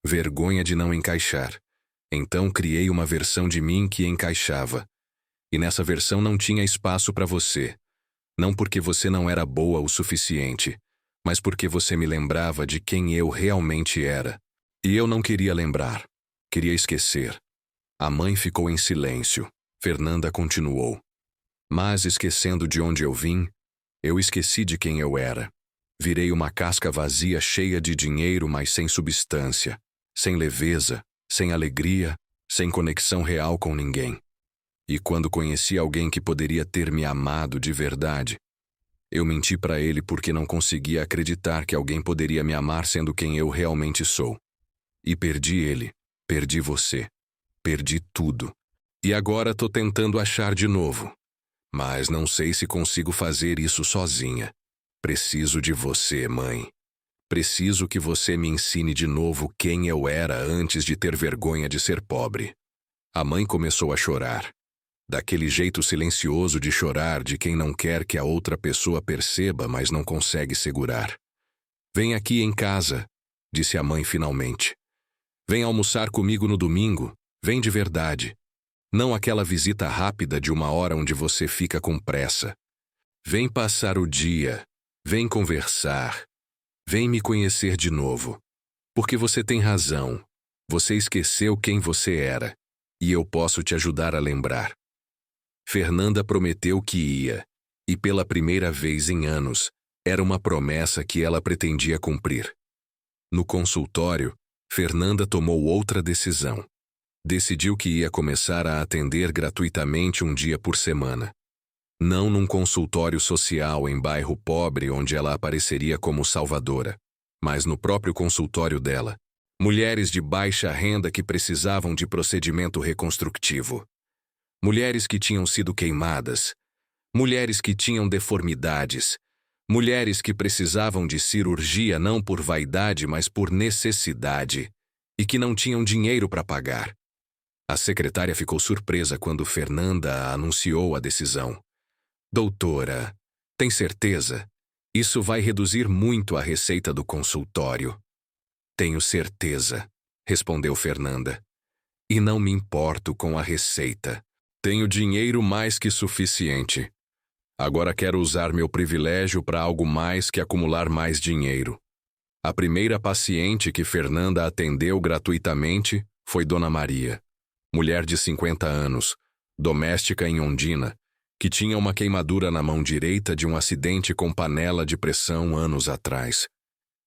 Vergonha de não encaixar. Então criei uma versão de mim que encaixava. E nessa versão não tinha espaço para você. Não porque você não era boa o suficiente, mas porque você me lembrava de quem eu realmente era. E eu não queria lembrar. Queria esquecer. A mãe ficou em silêncio. Fernanda continuou. Mas esquecendo de onde eu vim, eu esqueci de quem eu era. Virei uma casca vazia cheia de dinheiro, mas sem substância, sem leveza, sem alegria, sem conexão real com ninguém. E quando conheci alguém que poderia ter me amado de verdade, Eu menti para ele porque não conseguia acreditar que alguém poderia me amar sendo quem eu realmente sou. E perdi ele, perdi você, perdi tudo. E agora tô tentando achar de novo. Mas não sei se consigo fazer isso sozinha. Preciso de você, mãe. Preciso que você me ensine de novo quem eu era antes de ter vergonha de ser pobre. A mãe começou a chorar. Daquele jeito silencioso de chorar de quem não quer que a outra pessoa perceba, mas não consegue segurar. Vem aqui em casa, disse a mãe finalmente. Vem almoçar comigo no domingo, vem de verdade. Não aquela visita rápida de 1 hora onde você fica com pressa. Vem passar o dia, vem conversar, vem me conhecer de novo. Porque você tem razão, você esqueceu quem você era, e eu posso te ajudar a lembrar. Fernanda prometeu que ia, e pela primeira vez em anos, era uma promessa que ela pretendia cumprir. No consultório, Fernanda tomou outra decisão. Decidiu que ia começar a atender gratuitamente um dia por semana. Não num consultório social em bairro pobre onde ela apareceria como salvadora, mas no próprio consultório dela. Mulheres de baixa renda que precisavam de procedimento reconstrutivo. Mulheres que tinham sido queimadas. Mulheres que tinham deformidades. Mulheres que precisavam de cirurgia não por vaidade, mas por necessidade, e que não tinham dinheiro para pagar. A secretária ficou surpresa quando Fernanda anunciou a decisão. Doutora, tem certeza? Isso vai reduzir muito a receita do consultório. Tenho certeza, respondeu Fernanda. E não me importo com a receita. Tenho dinheiro mais que suficiente. Agora quero usar meu privilégio para algo mais que acumular mais dinheiro. A primeira paciente que Fernanda atendeu gratuitamente foi Dona Maria, mulher de 50 anos, doméstica em Ondina, que tinha uma queimadura na mão direita de um acidente com panela de pressão anos atrás.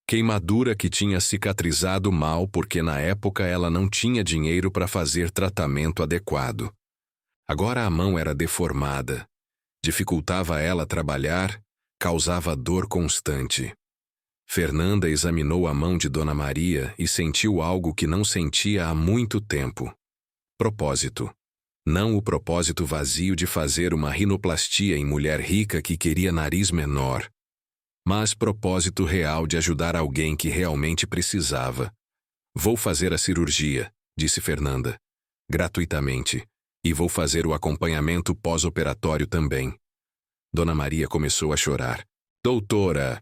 Queimadura que tinha cicatrizado mal porque na época ela não tinha dinheiro para fazer tratamento adequado. Agora a mão era deformada. Dificultava ela trabalhar, causava dor constante. Fernanda examinou a mão de Dona Maria e sentiu algo que não sentia há muito tempo. Propósito. Não o propósito vazio de fazer uma rinoplastia em mulher rica que queria nariz menor, mas propósito real de ajudar alguém que realmente precisava. Vou fazer a cirurgia, disse Fernanda, gratuitamente, e vou fazer o acompanhamento pós-operatório também. Dona Maria começou a chorar. Doutora,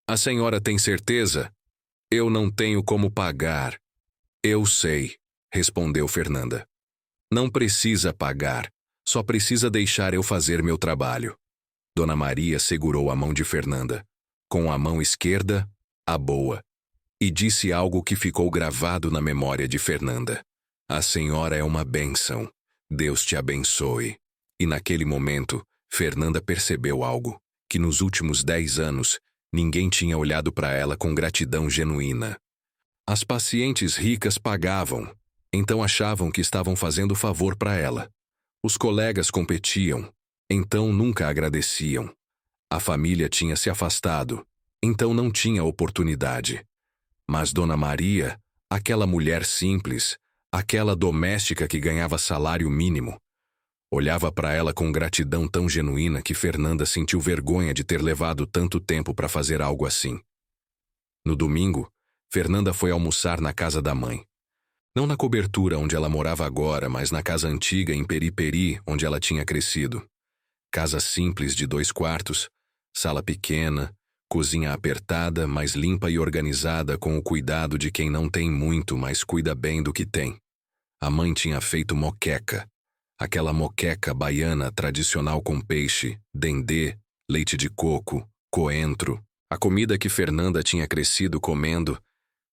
a senhora tem certeza? Eu não tenho como pagar. Eu sei, respondeu Fernanda. Não precisa pagar, só precisa deixar eu fazer meu trabalho. Dona Maria segurou a mão de Fernanda, com a mão esquerda, a boa, e disse algo que ficou gravado na memória de Fernanda. A senhora é uma bênção. Deus te abençoe. E naquele momento, Fernanda percebeu algo, que nos últimos 10 anos, ninguém tinha olhado para ela com gratidão genuína. As pacientes ricas pagavam, então achavam que estavam fazendo favor para ela. Os colegas competiam, então nunca agradeciam. A família tinha se afastado, então não tinha oportunidade. Mas Dona Maria, aquela mulher simples, aquela doméstica que ganhava salário mínimo, olhava para ela com gratidão tão genuína que Fernanda sentiu vergonha de ter levado tanto tempo para fazer algo assim. No domingo, Fernanda foi almoçar na casa da mãe. Não na cobertura onde ela morava agora, mas na casa antiga em Periperi, onde ela tinha crescido. Casa simples de 2 quartos, sala pequena, cozinha apertada, mas limpa e organizada com o cuidado de quem não tem muito, mas cuida bem do que tem. A mãe tinha feito moqueca. Aquela moqueca baiana tradicional com peixe, dendê, leite de coco, coentro. A comida que Fernanda tinha crescido comendo,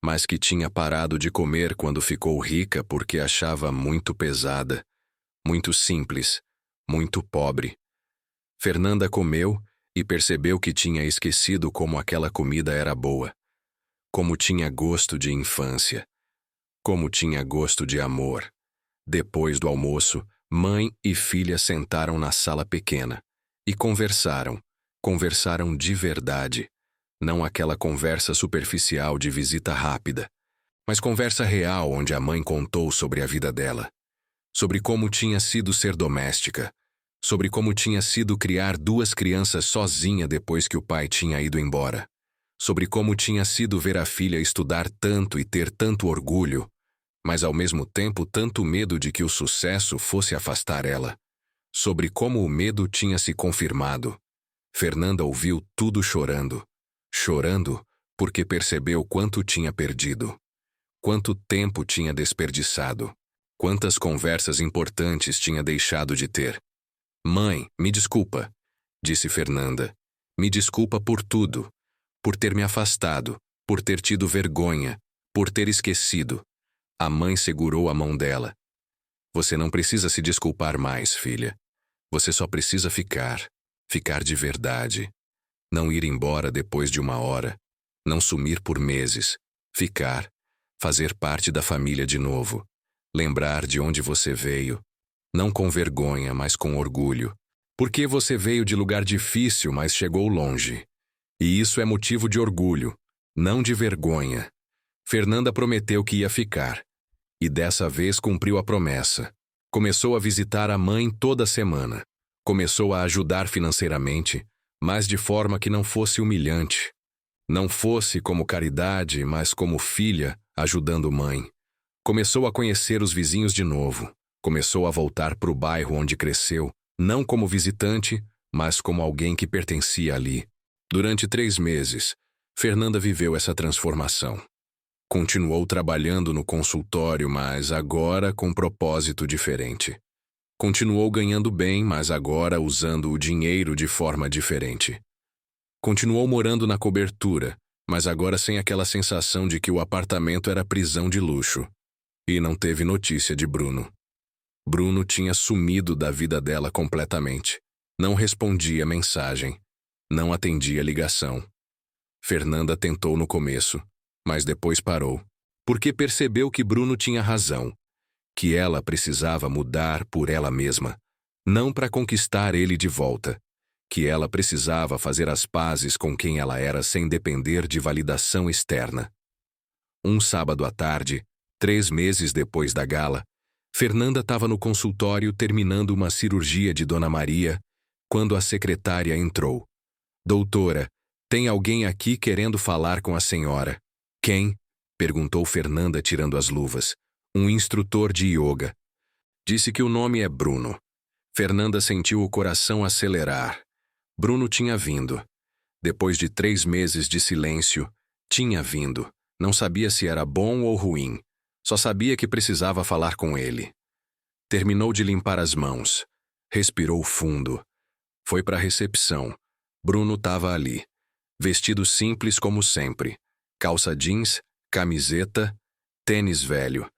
mas que tinha parado de comer quando ficou rica porque achava muito pesada, muito simples, muito pobre. Fernanda comeu e percebeu que tinha esquecido como aquela comida era boa, como tinha gosto de infância, como tinha gosto de amor. Depois do almoço, mãe e filha sentaram na sala pequena e conversaram, Conversaram de verdade, não aquela conversa superficial de visita rápida, mas conversa real onde a mãe contou sobre a vida dela, sobre como tinha sido ser doméstica, sobre como tinha sido criar duas crianças sozinha depois que o pai tinha ido embora, sobre como tinha sido ver a filha estudar tanto e ter tanto orgulho, mas ao mesmo tempo tanto medo de que o sucesso fosse afastar ela, sobre como o medo tinha se confirmado. Fernanda ouviu tudo chorando. Chorando porque percebeu quanto tinha perdido. Quanto tempo tinha desperdiçado. Quantas conversas importantes tinha deixado de ter. Mãe, me desculpa, disse Fernanda. Me desculpa por tudo. Por ter me afastado. Por ter tido vergonha. Por ter esquecido. A mãe segurou a mão dela. Você não precisa se desculpar mais, filha. Você só precisa ficar. Ficar de verdade. Não ir embora depois de uma hora. Não sumir por meses. Ficar. Fazer parte da família de novo. Lembrar de onde você veio. Não com vergonha, mas com orgulho. Porque você veio de lugar difícil, mas chegou longe. E isso é motivo de orgulho, não de vergonha. Fernanda prometeu que ia ficar. E dessa vez cumpriu a promessa. Começou a visitar a mãe toda semana. Começou a ajudar financeiramente, mas de forma que não fosse humilhante. Não fosse como caridade, mas como filha, ajudando mãe. Começou a conhecer os vizinhos de novo. Começou a voltar para o bairro onde cresceu, não como visitante, mas como alguém que pertencia ali. Durante 3 meses, Fernanda viveu essa transformação. Continuou trabalhando no consultório, mas agora com propósito diferente. Continuou ganhando bem, mas agora usando o dinheiro de forma diferente. Continuou morando na cobertura, mas agora sem aquela sensação de que o apartamento era prisão de luxo. E não teve notícia de Bruno. Bruno tinha sumido da vida dela completamente. Não respondia mensagem. Não atendia ligação. Fernanda tentou no começo, mas depois parou, porque percebeu que Bruno tinha razão. Que ela precisava mudar por ela mesma, não para conquistar ele de volta. Que ela precisava fazer as pazes com quem ela era sem depender de validação externa. Um sábado à tarde, 3 meses depois da gala, Fernanda estava no consultório terminando uma cirurgia de Dona Maria, quando a secretária entrou. Doutora, tem alguém aqui querendo falar com a senhora. Quem? Perguntou Fernanda tirando as luvas. Um instrutor de yoga. Disse que o nome é Bruno. Fernanda sentiu o coração acelerar. Bruno tinha vindo. Depois de 3 meses de silêncio, tinha vindo. Não sabia se era bom ou ruim. Só sabia que precisava falar com ele. Terminou de limpar as mãos. Respirou fundo. Foi para a recepção. Bruno estava ali. Vestido simples como sempre. Calça jeans, camiseta, tênis velho.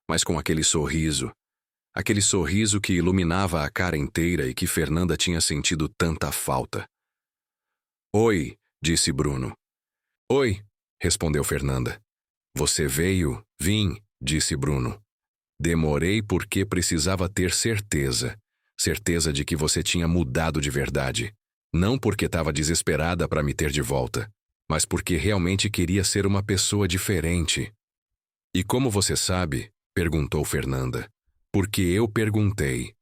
Mas com aquele sorriso que iluminava a cara inteira e que Fernanda tinha sentido tanta falta. Oi, disse Bruno. Oi, respondeu Fernanda. Você veio? Vim, disse Bruno. Demorei porque precisava ter certeza. Certeza de que você tinha mudado de verdade. Não porque estava desesperada para me ter de volta, mas porque realmente queria ser uma pessoa diferente. E como você sabe? Perguntou Fernanda. Porque eu perguntei,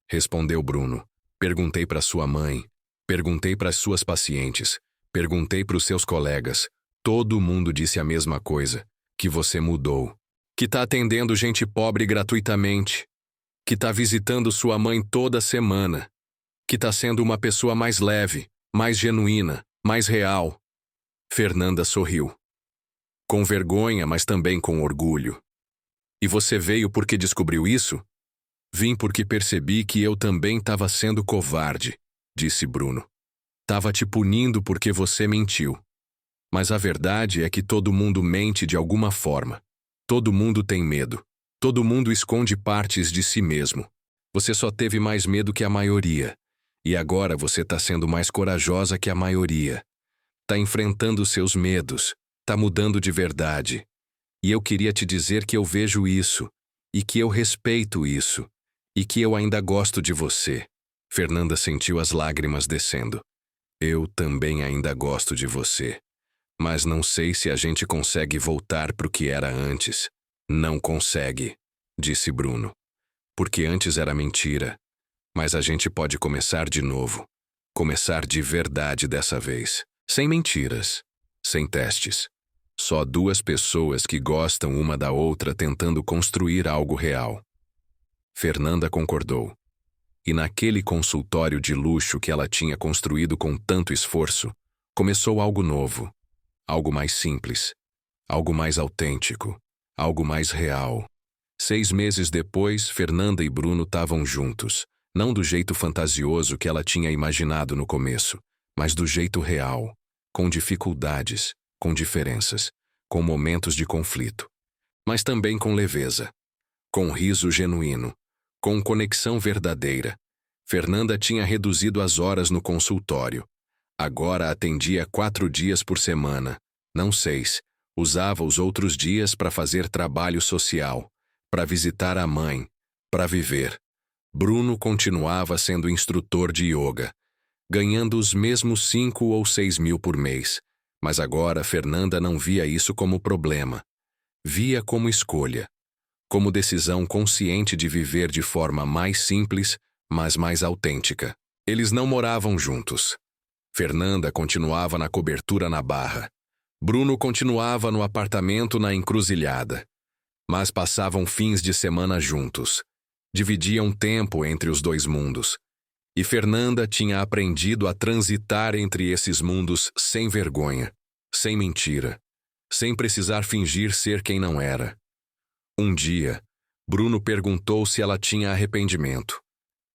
respondeu Bruno. Perguntei para sua mãe, perguntei para as suas pacientes, perguntei para os seus colegas. Todo mundo disse a mesma coisa, que você mudou. Que está atendendo gente pobre gratuitamente. Que está visitando sua mãe toda semana. Que está sendo uma pessoa mais leve, mais genuína, mais real. Fernanda sorriu. Com vergonha, mas também com orgulho. E você veio porque descobriu isso? Vim porque percebi que eu também estava sendo covarde, disse Bruno. Tava te punindo porque você mentiu. Mas a verdade é que todo mundo mente de alguma forma. Todo mundo tem medo. Todo mundo esconde partes de si mesmo. Você só teve mais medo que a maioria. E agora você está sendo mais corajosa que a maioria. Tá enfrentando seus medos. Tá mudando de verdade. E eu queria te dizer que eu vejo isso, e que eu respeito isso, e que eu ainda gosto de você. Fernanda sentiu as lágrimas descendo. Eu também ainda gosto de você. Mas não sei se a gente consegue voltar pro que era antes. Não consegue, disse Bruno. Porque antes era mentira. Mas a gente pode começar de novo. Começar de verdade dessa vez. Sem mentiras. Sem testes. Só duas pessoas que gostam uma da outra tentando construir algo real. Fernanda concordou. E naquele consultório de luxo que ela tinha construído com tanto esforço, começou algo novo. Algo mais simples. Algo mais autêntico. Algo mais real. 6 meses depois, Fernanda e Bruno estavam juntos. Não do jeito fantasioso que ela tinha imaginado no começo, mas do jeito real. Com dificuldades, com diferenças, com momentos de conflito. Mas também com leveza. Com riso genuíno. Com conexão verdadeira. Fernanda tinha reduzido as horas no consultório. Agora atendia 4 dias por semana, não 6. Usava os outros dias para fazer trabalho social, para visitar a mãe, para viver. Bruno continuava sendo instrutor de yoga, ganhando os mesmos 5 ou 6 mil por mês. Mas agora Fernanda não via isso como problema. Via como escolha. Como decisão consciente de viver de forma mais simples, mas mais autêntica. Eles não moravam juntos. Fernanda continuava na cobertura na Barra. Bruno continuava no apartamento na Encruzilhada. Mas passavam fins de semana juntos. Dividiam tempo entre os dois mundos. E Fernanda tinha aprendido a transitar entre esses mundos sem vergonha, sem mentira, sem precisar fingir ser quem não era. Um dia, Bruno perguntou se ela tinha arrependimento.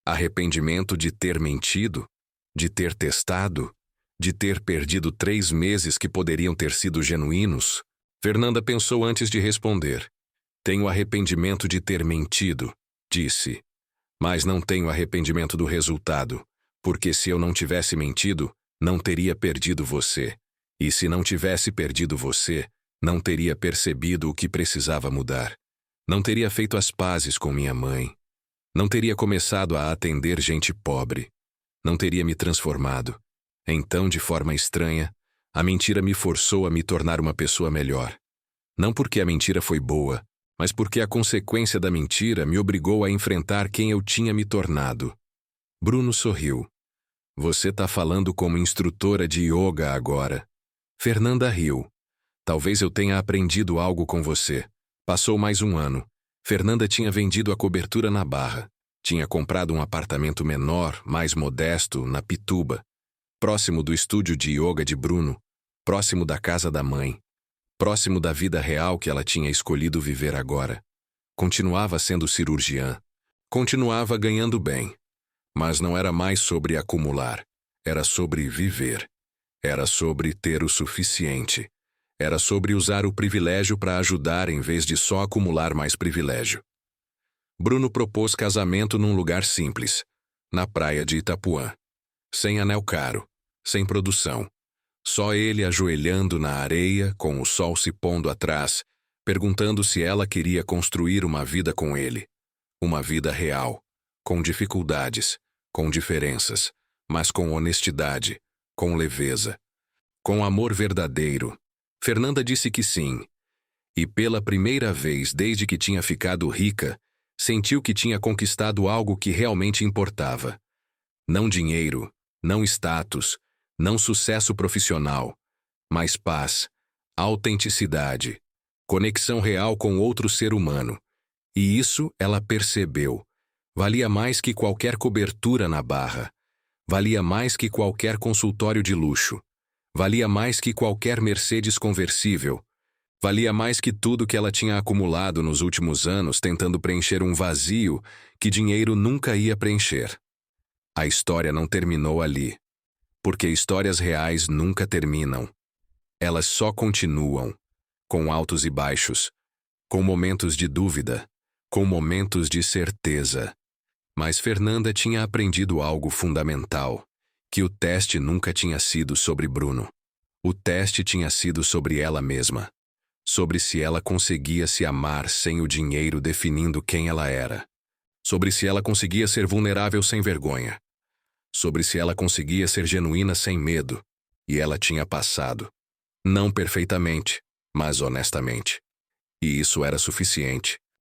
Arrependimento de ter mentido? De ter testado? De ter perdido 3 meses que poderiam ter sido genuínos? Fernanda pensou antes de responder. Tenho arrependimento de ter mentido, disse. Mas não tenho arrependimento do resultado, porque se eu não tivesse mentido, não teria perdido você. E se não tivesse perdido você, não teria percebido o que precisava mudar. Não teria feito as pazes com minha mãe. Não teria começado a atender gente pobre. Não teria me transformado. Então, de forma estranha, a mentira me forçou a me tornar uma pessoa melhor. Não porque a mentira foi boa, mas porque a consequência da mentira me obrigou a enfrentar quem eu tinha me tornado. Bruno sorriu. Você tá falando como instrutora de yoga agora. Fernanda riu. Talvez eu tenha aprendido algo com você. Passou mais 1 ano. Fernanda tinha vendido a cobertura na Barra. Tinha comprado um apartamento menor, mais modesto, na Pituba. Próximo do estúdio de yoga de Bruno. Próximo da casa da mãe. Próximo da vida real que ela tinha escolhido viver agora. Continuava sendo cirurgiã. Continuava ganhando bem. Mas não era mais sobre acumular. Era sobre viver. Era sobre ter o suficiente. Era sobre usar o privilégio para ajudar em vez de só acumular mais privilégio. Bruno propôs casamento num lugar simples, na praia de Itapuã. Sem anel caro, sem produção. Só ele ajoelhando na areia, com o sol se pondo atrás, perguntando se ela queria construir uma vida com ele. Uma vida real, com dificuldades, com diferenças, mas com honestidade, com leveza, com amor verdadeiro. Fernanda disse que sim. E pela primeira vez desde que tinha ficado rica, sentiu que tinha conquistado algo que realmente importava. Não dinheiro, não status, não sucesso profissional, mas paz, autenticidade, conexão real com outro ser humano. E isso ela percebeu. Valia mais que qualquer cobertura na Barra. Valia mais que qualquer consultório de luxo. Valia mais que qualquer Mercedes conversível. Valia mais que tudo que ela tinha acumulado nos últimos anos tentando preencher um vazio que dinheiro nunca ia preencher. A história não terminou ali. Porque histórias reais nunca terminam. Elas só continuam, com altos e baixos, com momentos de dúvida, com momentos de certeza. Mas Fernanda tinha aprendido algo fundamental, que o teste nunca tinha sido sobre Bruno. O teste tinha sido sobre ela mesma. Sobre se ela conseguia se amar sem o dinheiro definindo quem ela era. Sobre se ela conseguia ser vulnerável sem vergonha. sobre se ela conseguia ser genuína sem medo, e ela tinha passado. Não perfeitamente, mas honestamente. E isso era suficiente.